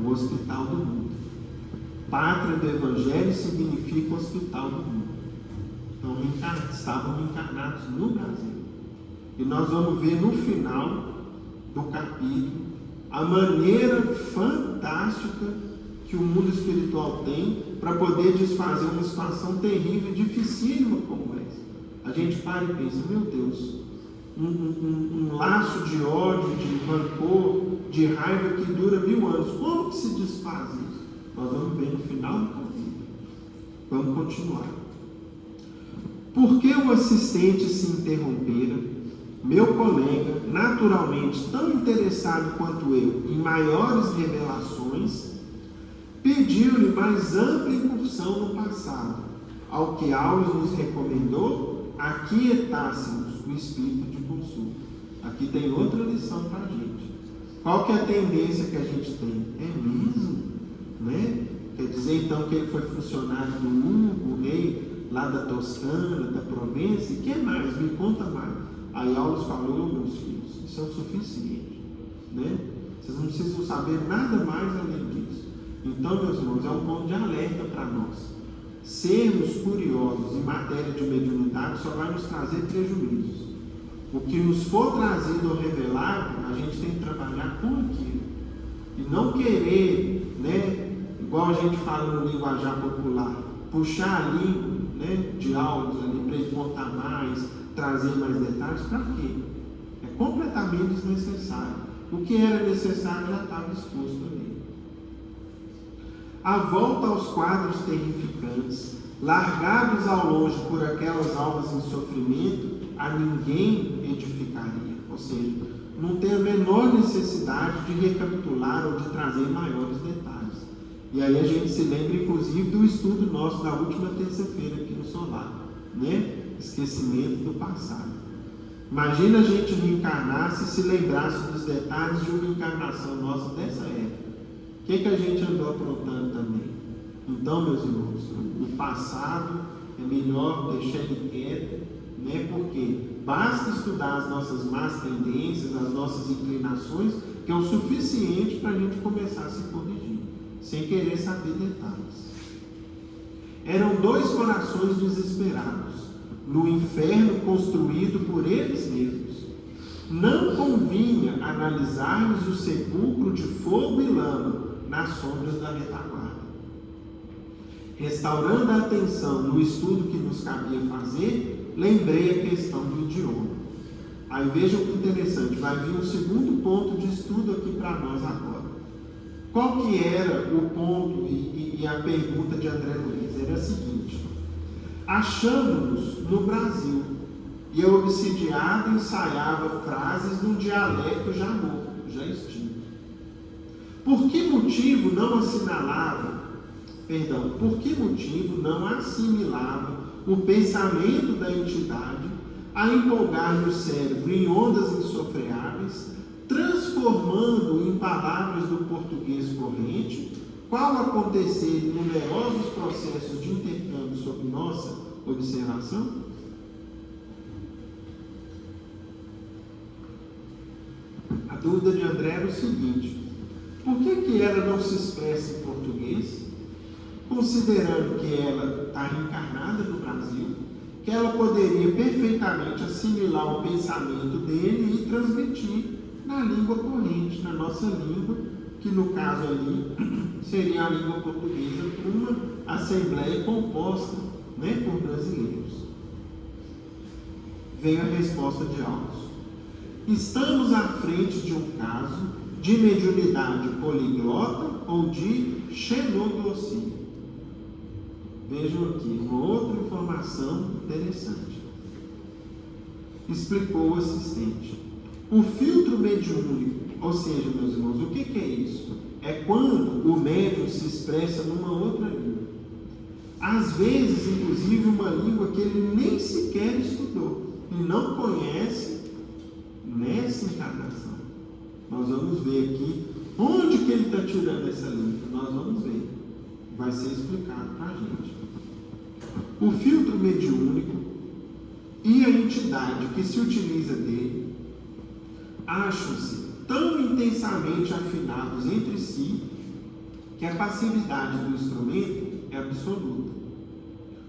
A: no Hospital do Mundo. Pátria do Evangelho significa Hospital do Mundo. Então, estavam encarnados no Brasil. E nós vamos ver no final do capítulo a maneira fantástica que o mundo espiritual tem para poder desfazer uma situação terrível e dificílima como essa. A gente para e pensa, meu Deus, um laço de ódio, de rancor, de raiva que dura 1000 anos, como que se desfaz isso? Nós vamos ver no final do capítulo. Vamos continuar. Por que o assistente se interrompera? Meu colega, naturalmente tão interessado quanto eu em maiores revelações, pediu-lhe mais ampla incursão no passado, ao que Aulus nos recomendou aquietássemos o espírito de consulta. Aqui tem outra lição para a gente. Qual que é a tendência que a gente tem? É mesmo? Né? Quer dizer então que ele foi funcionário do Hugo, o rei lá da Toscana, da Provença, e que mais? Me conta mais. Aí Aulus falou, meus filhos, isso é o suficiente, né? Vocês não precisam saber nada mais além disso. Então, meus irmãos, é um ponto de alerta para nós. Sermos curiosos em matéria de mediunidade só vai nos trazer prejuízos. O que nos for trazido ou revelado, a gente tem que trabalhar com aquilo. E não querer, né, igual a gente fala no linguajar popular, puxar a língua, né, de Aulus ali para ele contar mais, trazer mais detalhes, para quê? É completamente desnecessário. O que era necessário já estava exposto ali. A volta aos quadros terrificantes, largados ao longe por aquelas almas em sofrimento, a ninguém edificaria. Ou seja, não tem a menor necessidade de recapitular ou de trazer maiores detalhes. E aí a gente se lembra, inclusive, do estudo nosso da última terça-feira aqui no Solar, né? Esquecimento do passado. Imagina a gente reencarnar se lembrasse dos detalhes de uma encarnação nossa dessa época. O que a gente andou aprontando também? Então, meus irmãos, o passado é melhor deixar ele quieto, né? Porque basta estudar as nossas más tendências, as nossas inclinações, que é o suficiente para a gente começar a se corrigir, sem querer saber detalhes. Eram 2 corações desesperados, no inferno construído por eles mesmos. Não convinha analisar-lhes o sepulcro de fogo e lama nas sombras da retaguarda. Restaurando a atenção no estudo que nos cabia fazer, lembrei a questão do idioma. Aí vejam que interessante, vai vir um segundo ponto de estudo aqui para nós agora. Qual que era o ponto e a pergunta de André Luiz? Era a seguinte: achamos-nos no Brasil e a obsidiada ensaiava frases num dialeto já morto, já extinto. Por que motivo não assimilava o pensamento da entidade a empolgar-lhe o cérebro em ondas insofreáveis, transformando em palavras do português corrente, qual acontecer em numerosos processos de intercâmbio sob nossa observação? A dúvida de André era o seguinte: por que ela não se expressa em português, considerando que ela está reencarnada no Brasil, que ela poderia perfeitamente assimilar o pensamento dele e transmitir na língua corrente, na nossa língua, que no caso ali seria a língua portuguesa, por uma assembleia composta, né, por brasileiros. Veio a resposta de Aulus: estamos à frente de um caso de mediunidade poliglota ou de xenoglossia. Vejam aqui uma outra informação interessante. Explicou o assistente: o filtro mediúnico, ou seja, meus irmãos, o que é isso? É quando o médium se expressa numa outra língua. Às vezes, inclusive, uma língua que ele nem sequer estudou e não conhece nessa encarnação. Nós vamos ver aqui onde que ele está tirando essa língua. Nós vamos ver. Vai ser explicado para a gente. O filtro mediúnico e a entidade que se utiliza dele acham-se tão intensamente afinados entre si que a passividade do instrumento é absoluta,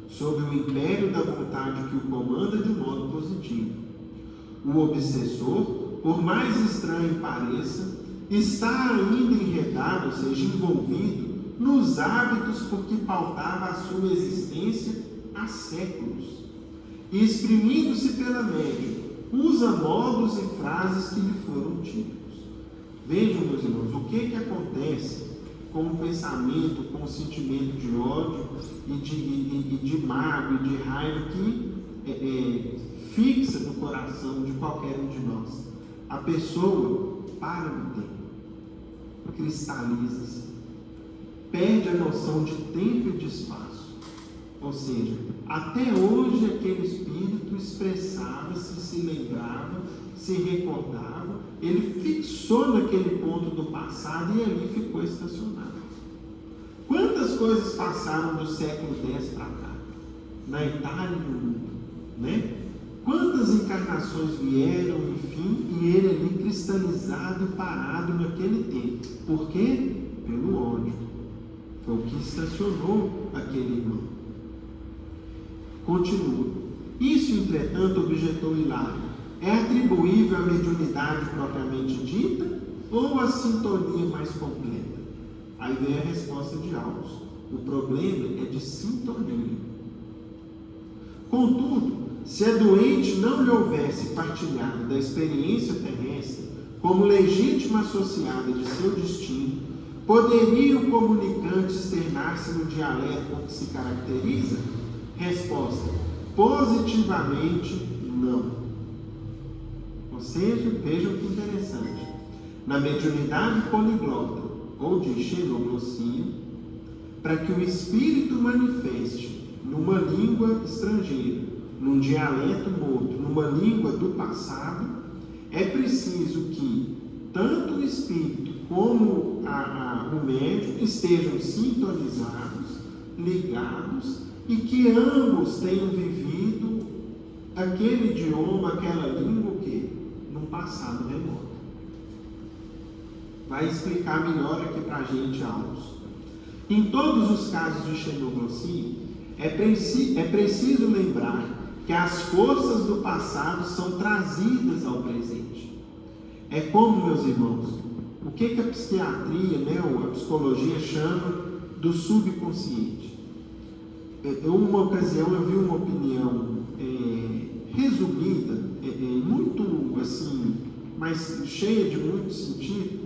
A: sob o império da vontade que o comanda de modo positivo. O obsessor, por mais estranho pareça, está ainda enredado, ou seja, envolvido, nos hábitos por que pautava a sua existência há séculos. E, exprimindo-se pela média, usa modos e frases que lhe foram típicos. Vejam, meus irmãos, o que acontece com o pensamento, com o sentimento de ódio e de mágoa e de raiva que fixa no coração de qualquer um de nós. A pessoa para no tempo, cristaliza-se, perde a noção de tempo e de espaço. Ou seja, até hoje aquele espírito expressava-se, se lembrava, se recordava, ele fixou naquele ponto do passado e ali ficou estacionado. Quantas coisas passaram do século X para cá? Na Itália e no mundo, né? Quantas encarnações vieram, enfim, e ele ali cristalizado e parado naquele tempo. Por quê? Pelo ódio. Foi o que estacionou aquele irmão. Continua. Isso, entretanto, objetou Hilário, é atribuível à mediunidade propriamente dita ou à sintonia mais completa? Aí vem a resposta de Alves. O problema é de sintonia. Contudo, se a doente não lhe houvesse partilhado da experiência terrestre como legítima associada de seu destino, poderia o comunicante externar-se no dialeto com que se caracteriza? Resposta: positivamente não. Ou seja, vejam que interessante. Na mediunidade poliglota ou de xenoglossia, para que o espírito manifeste numa língua estrangeira, num dialeto morto, numa língua do passado, é preciso que tanto o espírito como o médium estejam sintonizados, ligados, e que ambos tenham vivido aquele idioma, aquela língua, o quê? Num passado remoto. Vai explicar melhor aqui para a gente, Alves. Em todos os casos de xenoglossia, é preciso lembrar que as forças do passado são trazidas ao presente. É como, meus irmãos, o que a psiquiatria, né, ou a psicologia chama do subconsciente. Uma ocasião eu vi uma opinião resumida, muito assim, mas cheia de muito sentido,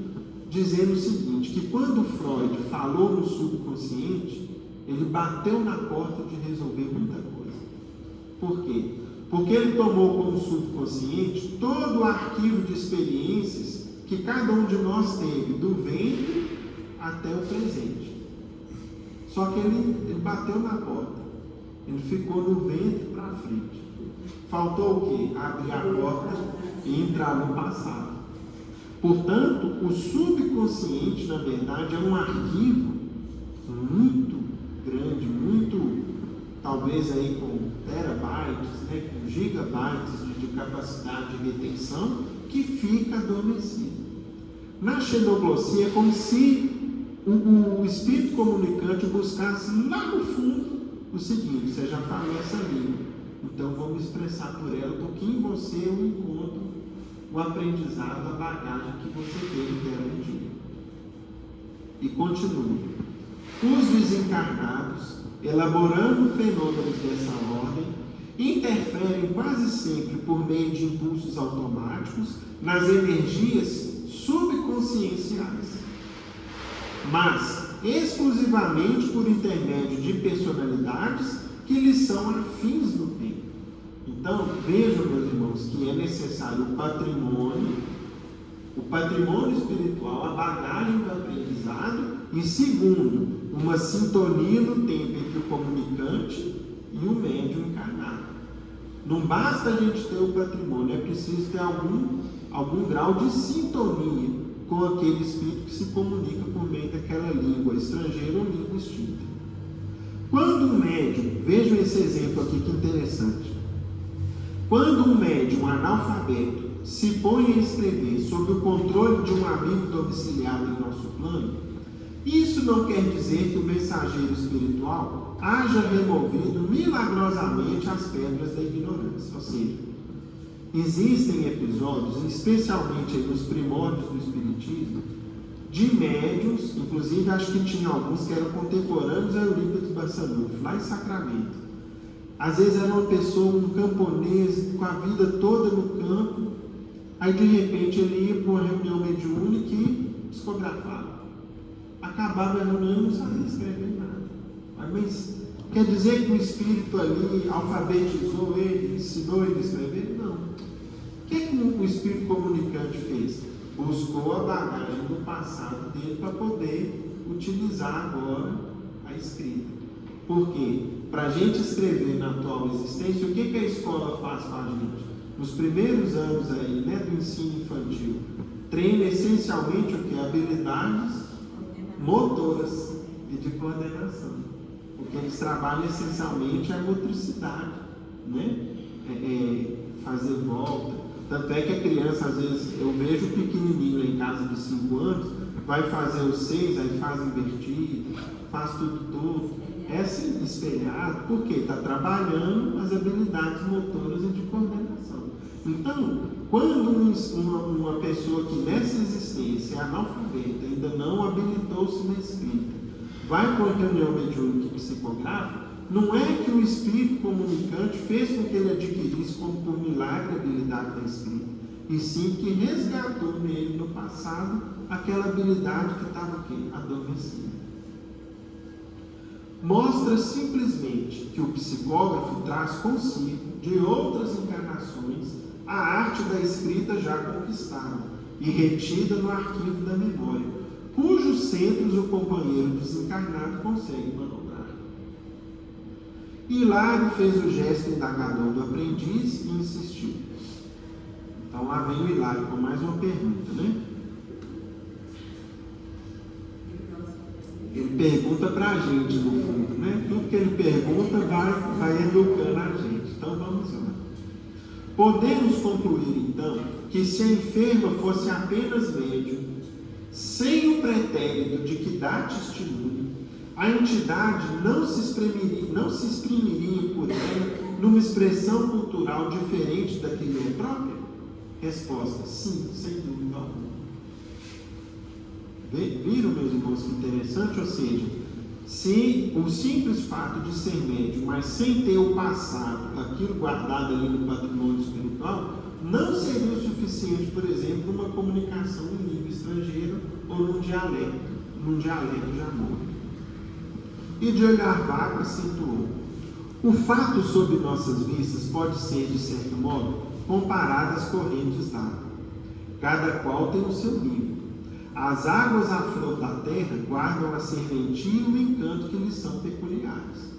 A: dizendo o seguinte, que quando Freud falou no subconsciente, ele bateu na porta de resolver muita coisa. Por quê? Porque ele tomou como subconsciente todo o arquivo de experiências que cada um de nós teve, do ventre até o presente. Só que ele bateu na porta, ele ficou no ventre para frente. Faltou o quê? Abrir a porta e entrar no passado. Portanto, o subconsciente, na verdade, é um arquivo muito grande, muito, talvez aí com terabytes, né, com gigabytes de capacidade de retenção, que fica adormecido. Na xenoglossia é como se o espírito comunicante buscasse lá no fundo o seguinte: você já falou essa língua, então vamos expressar por ela, porque em você eu encontro o aprendizado, a bagagem que você teve dela um dia. E continua. Os desencarnados, elaborando fenômenos dessa ordem, interferem quase sempre por meio de impulsos automáticos nas energias subconscienciais, mas exclusivamente por intermédio de personalidades que lhes são afins no tempo. Então, vejam, meus irmãos, que é necessário o patrimônio espiritual, a bagagem do aprendizado, e segundo, uma sintonia no tempo entre o comunicante e o médium encarnado. Não basta a gente ter o patrimônio, é preciso ter algum grau de sintonia com aquele espírito que se comunica por meio daquela língua estrangeira ou língua extinta. Quando um médium, vejam esse exemplo aqui que interessante. Quando um médium analfabeto se põe a escrever sob o controle de um amigo domiciliado em nosso plano, isso não quer dizer que o mensageiro espiritual haja removido milagrosamente as pedras da ignorância. Ou seja, existem episódios, especialmente nos primórdios do Espiritismo, de médiuns, inclusive acho que tinha alguns que eram contemporâneos a Eurípides Barçanufo, lá em Sacramento. Às vezes era uma pessoa, um camponês, com a vida toda no campo, aí de repente ele ia para uma reunião mediúnica e psicografava. Acabava a reunião e não sabia escrever nada. Mas quer dizer que o espírito ali alfabetizou ele, ensinou ele a escrever? Não. O que o espírito comunicante fez? Buscou a bagagem do passado dele para poder utilizar agora a escrita. Por quê? Para a gente escrever na atual existência, o que a escola faz com a gente? Nos primeiros anos aí, né, do ensino infantil, treina essencialmente o que? Habilidades motoras e de coordenação. O que eles trabalham essencialmente é a motricidade, né? Fazer volta. Tanto é que a criança, às vezes, eu vejo o pequenininho em casa de 5 anos, vai fazer os 6, aí faz invertido, faz tudo. É assim, espelhado, porque está trabalhando as habilidades motoras e de coordenação. Então, quando uma pessoa que nessa existência é analfabeta, ainda não habilitou-se na escrita, vai para uma reunião mediúnica e psicografa, não é que o espírito comunicante fez com que ele adquirisse como por milagre a habilidade da escrita, e sim que resgatou nele no passado aquela habilidade que estava adormecida. Mostra simplesmente que o psicógrafo traz consigo, de outras encarnações, a arte da escrita já conquistada e retida no arquivo da memória, cujos centros o companheiro desencarnado consegue manobrar. Hilário fez o gesto indagador do aprendiz e insistiu. Então lá vem o Hilário com mais uma pergunta, né? Ele pergunta para a gente, no fundo, né? Tudo que ele pergunta vai educando a gente. Então vamos lá. Podemos concluir, então, que se a enferma fosse apenas médium, sem o pretérito de que dá testemunho, a entidade não se exprimiria por ela numa expressão cultural diferente da que lhe é própria? Resposta: sim, sem dúvida alguma. Viram, meus irmãos, que interessante? Ou seja, se o simples fato de ser médium, mas sem ter o passado, aquilo guardado ali no patrimônio espiritual, não seria o suficiente, por exemplo, uma comunicação em língua estrangeira ou num dialeto de amor. E de olhar vago acentuou: o fato sob nossas vistas pode ser, de certo modo, comparado às correntes d'água. Cada qual tem o seu nível. As águas à flor da terra guardam a serventia e o encanto que lhes são peculiares.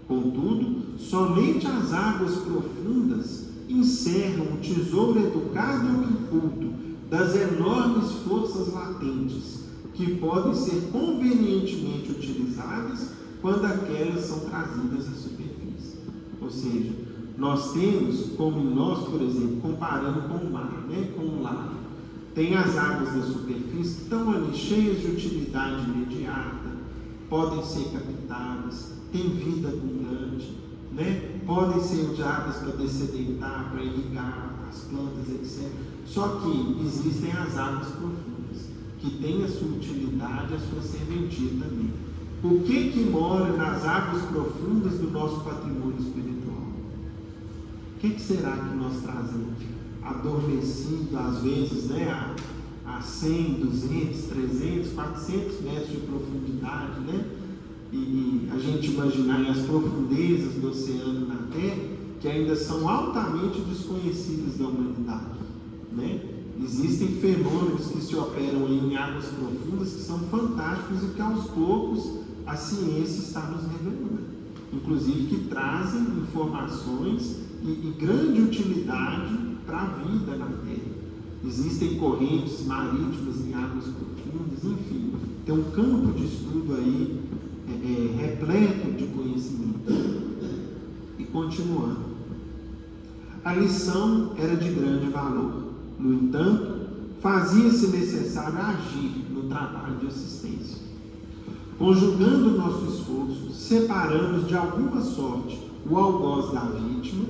A: Contudo, somente as águas profundas encerram o tesouro educado e oculto das enormes forças latentes, que podem ser convenientemente utilizadas quando aquelas são trazidas à superfície. Ou seja, nós temos, como em nós, por exemplo, comparando com o mar, né, com o lago, tem as águas da superfície que estão ali cheias de utilidade imediata, podem ser captadas, têm vida abundante, né, podem ser usadas para dessedentar, para irrigar as plantas, etc. Só que existem as águas profundas, que têm a sua utilidade, a sua serventia também. O que mora nas águas profundas do nosso patrimônio espiritual? O que será que nós trazemos? Adormecido, às vezes, né, a 100, 200, 300, 400 metros de profundidade, né? E a gente imaginar as profundezas do oceano na Terra, que ainda são altamente desconhecidas da humanidade, né? Existem fenômenos que se operam em águas profundas que são fantásticos e que aos poucos a ciência está nos revelando, inclusive que trazem informações e grande utilidade para a vida na Terra. Existem correntes marítimas em águas profundas, enfim, tem um campo de estudo aí repleto de conhecimento. E continuando, a lição era de grande valor. No entanto, fazia-se necessário agir no trabalho de assistência. Conjugando nosso esforço, separamos de alguma sorte o algoz da vítima,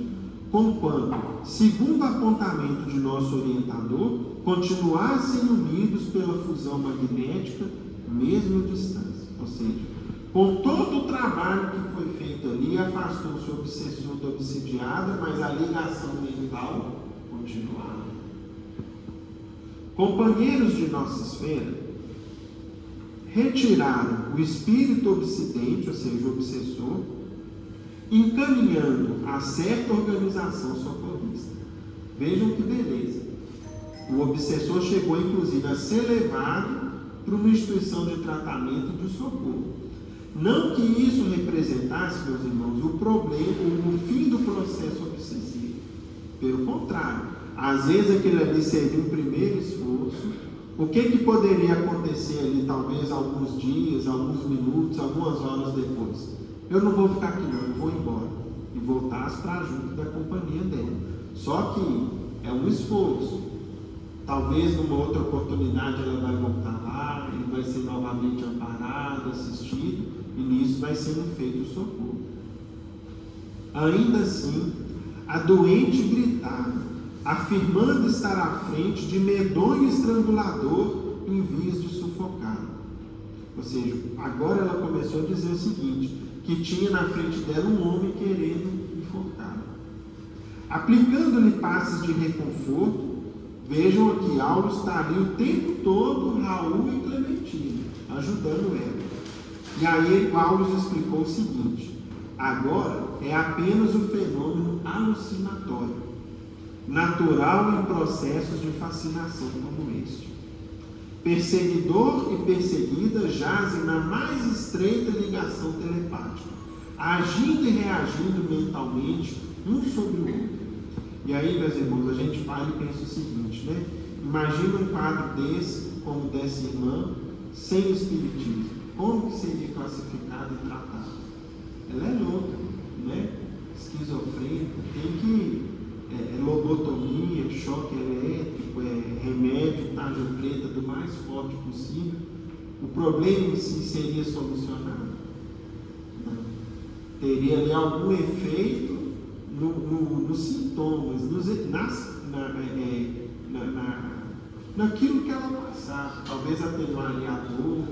A: conquanto, segundo o apontamento de nosso orientador, continuassem unidos pela fusão magnética, mesmo distância. Ou seja, com todo o trabalho que foi feito ali, afastou-se o obsessor do obsidiado, mas a ligação mental continuava. Companheiros de nossa esfera, retiraram o espírito obsidente, ou seja, o obsessor, encaminhando a certa organização socorrista. Vejam que beleza. O obsessor chegou, inclusive, a ser levado para uma instituição de tratamento e de socorro. Não que isso representasse, meus irmãos, o problema, o fim do processo obsessivo. Pelo contrário, às vezes aquele ali seria um primeiro esforço. O que poderia acontecer ali, talvez alguns dias, alguns minutos, algumas horas depois? Eu não vou ficar aqui não, eu vou embora. E voltasse para junto da companhia dela. Só que é um esforço. Talvez numa outra oportunidade ela vai voltar lá, ele vai ser novamente amparado, assistido, e nisso vai sendo feito o socorro. Ainda assim, a doente gritava, afirmando estar à frente de medonho estrangulador em vias de sufocá-la. Ou seja, agora ela começou a dizer o seguinte, que tinha na frente dela um homem querendo enforcá-la. Aplicando-lhe passes de reconforto, vejam aqui, Auro está ali o tempo todo, Raul e Clementina, ajudando ela. E aí Auro explicou o seguinte, agora é apenas um fenômeno alucinatório, natural em processos de fascinação como este. Perseguidor e perseguida jazem na mais estreita ligação telepática, agindo e reagindo mentalmente um sobre o outro. E aí, meus irmãos, a gente para e pensa o seguinte, né? Imagina um quadro desse, como dessa irmã, sem espiritismo. Como que seria classificado e tratado? Ela é louca, né? Esquizofrênica, tem que lobotomia, choque elétrico, remédio, tarja preta do mais forte possível. O problema em si seria solucionado? Não. Teria ali algum efeito nos sintomas, naquilo que ela passava. Talvez atenuaria a dor,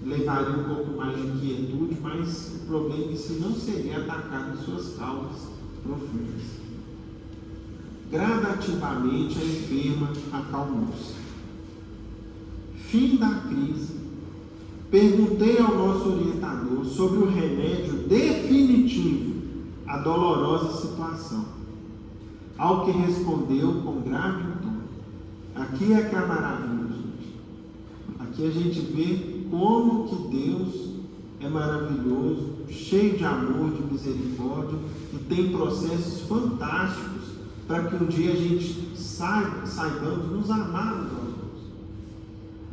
A: levaria um pouco mais de quietude, mas o problema em si não seria atacado em suas causas profundas. Gradativamente a enferma acalmou-se. Fim da crise. Perguntei ao nosso orientador sobre o remédio definitivo à dolorosa situação. Ao que respondeu com grave tom. Aqui é que é a maravilha, gente. Aqui a gente vê como que Deus é maravilhoso, cheio de amor, de misericórdia, e tem processos fantásticos para que um dia a gente saibamos nos amar uns aos outros.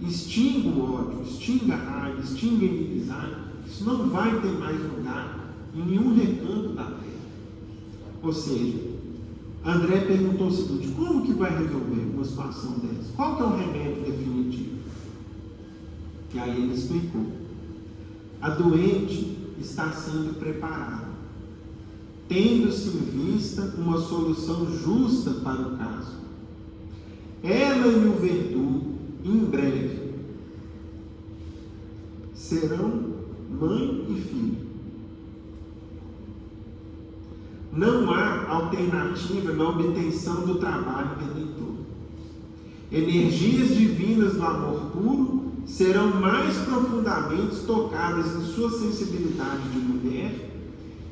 A: Extinga o ódio, extinga a raiva, extinga a inimizade. Isso não vai ter mais lugar em nenhum recanto da terra. Ou seja, André perguntou o seguinte, como que vai resolver uma situação dessa? Qual que é o remédio definitivo? E aí ele explicou. A doente está sendo preparada, tendo-se em vista uma solução justa para o caso. Ela e o verdugo, em breve, serão mãe e filho. Não há alternativa na obtenção do trabalho redentor. Energias divinas do amor puro serão mais profundamente tocadas em sua sensibilidade de mulher,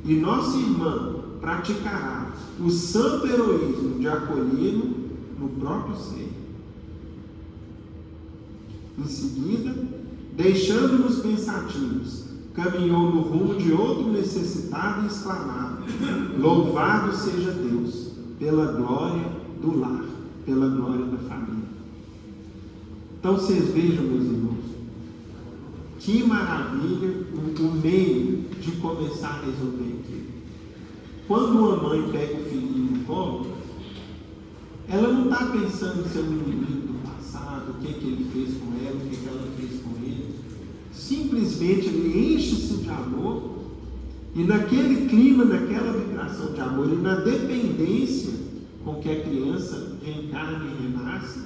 A: e nossa irmã praticará o santo heroísmo de acolhê-lo no próprio ser. Em seguida, deixando-nos pensativos, caminhou no rumo de outro necessitado e exclamava: louvado seja Deus pela glória do lar, pela glória da família. Então vocês vejam, meus irmãos, que maravilha o meio de começar a resolver aquilo. Quando uma mãe pega o filhinho no colo, ela não está pensando se é um inimigo do passado, o que ele fez com ela, o que ela fez com ele. Simplesmente ele enche-se de amor E naquele clima, naquela vibração de amor e na dependência com que a criança reencarna e renasce,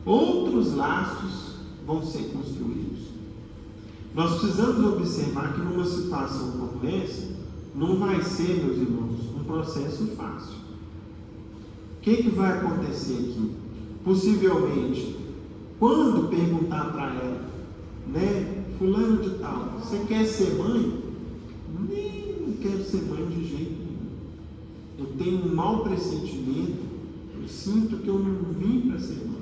A: outros laços vão ser construídos. Nós precisamos observar que numa situação como essa, não vai ser, meus irmãos, um processo fácil. O que vai acontecer aqui? Possivelmente, quando perguntar para ela, né, fulano de tal, você quer ser mãe? Nem não quero ser mãe de jeito nenhum. Eu tenho um mau pressentimento, eu sinto que eu não vim para ser mãe.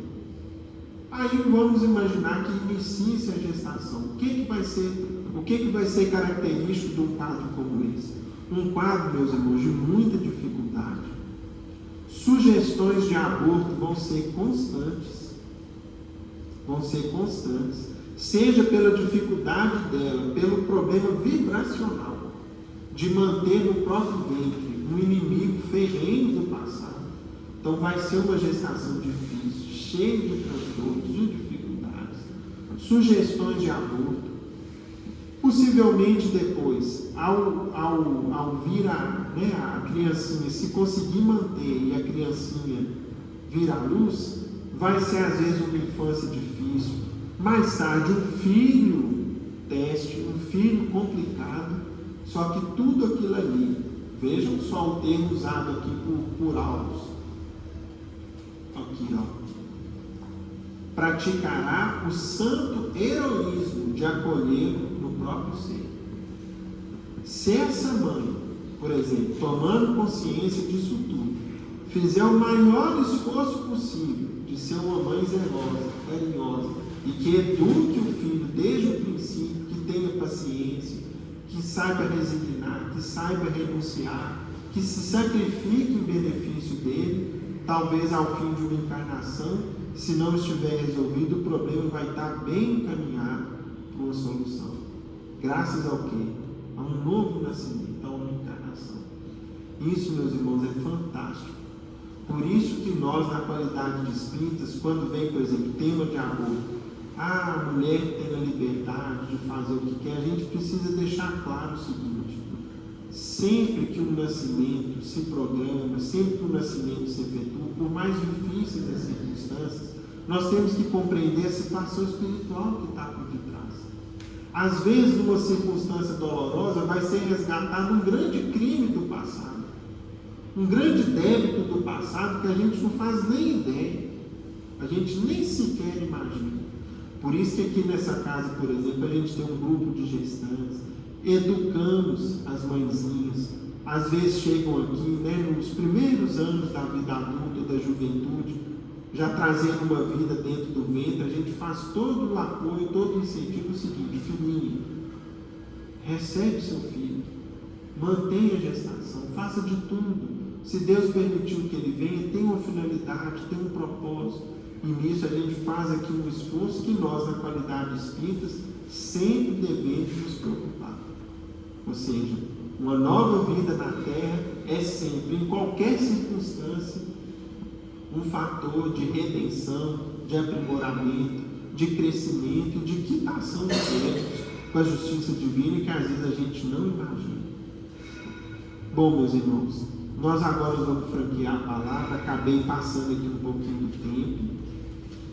A: Aí vamos imaginar que inicie-se a gestação. O que vai ser característico de um quadro como esse? Um quadro, meus irmãos, de muita dificuldade. Sugestões de aborto vão ser constantes. Seja pela dificuldade dela, pelo problema vibracional de manter no próprio ventre um inimigo ferrenho do passado. Então vai ser uma gestação difícil, cheia de transtornos, de dificuldades, sugestões de aborto. Possivelmente depois, ao vir a criancinha se conseguir manter e a criancinha vir à luz, vai ser às vezes uma infância difícil. Mais tarde, um filho teste, um filho complicado, só que tudo aquilo ali, vejam só o termo usado aqui por Aulus, aqui ó, praticará o santo heroísmo de acolhê-lo no próprio ser. Se essa mãe, por exemplo, tomando consciência disso tudo, fizer o maior esforço possível de ser uma mãe zelosa, carinhosa, e que eduque o filho desde o princípio, que tenha paciência, que saiba resignar, que saiba renunciar, que se sacrifique em benefício dele, talvez ao fim de uma encarnação, se não estiver resolvido, o problema vai estar bem encaminhado para uma solução. Graças ao quê? A um novo nascimento, a uma encarnação. Isso, meus irmãos, é fantástico. Por isso que nós, na qualidade de espíritas, quando vem, por exemplo, tema de aborto, a mulher tem a liberdade de fazer o que quer, a gente precisa deixar claro o seguinte: sempre que um nascimento se programa, sempre que um nascimento se efetua, por mais difíceis as circunstâncias, nós temos que compreender a situação espiritual que está por detrás. Às vezes, numa circunstância dolorosa, vai ser resgatado um grande crime do passado, um grande débito do passado que a gente não faz nem ideia, a gente nem sequer imagina. Por isso que aqui nessa casa, por exemplo, a gente tem um grupo de gestantes, educamos as mãezinhas, às vezes chegam aqui, né, nos primeiros anos da vida adulta, da juventude, já trazendo uma vida dentro do ventre, a gente faz todo o apoio, todo o incentivo. O seguinte: filhinha, recebe seu filho, mantenha a gestação, faça de tudo. Se Deus permitiu que ele venha, tem uma finalidade, tem um propósito. E nisso a gente faz aqui um esforço que nós, na qualidade de espíritas, sempre devemos nos preocupar. Ou seja, uma nova vida na Terra é sempre, em qualquer circunstância, um fator de redenção, de aprimoramento, de crescimento, de quitação dos débitos com a justiça divina, que às vezes a gente não imagina. Bom, meus irmãos, nós agora vamos franquear a palavra. Acabei passando aqui um pouquinho do tempo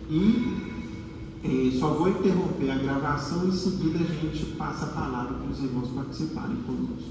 A: e só vou interromper a gravação e em seguida a gente passa a palavra para os irmãos participarem conosco.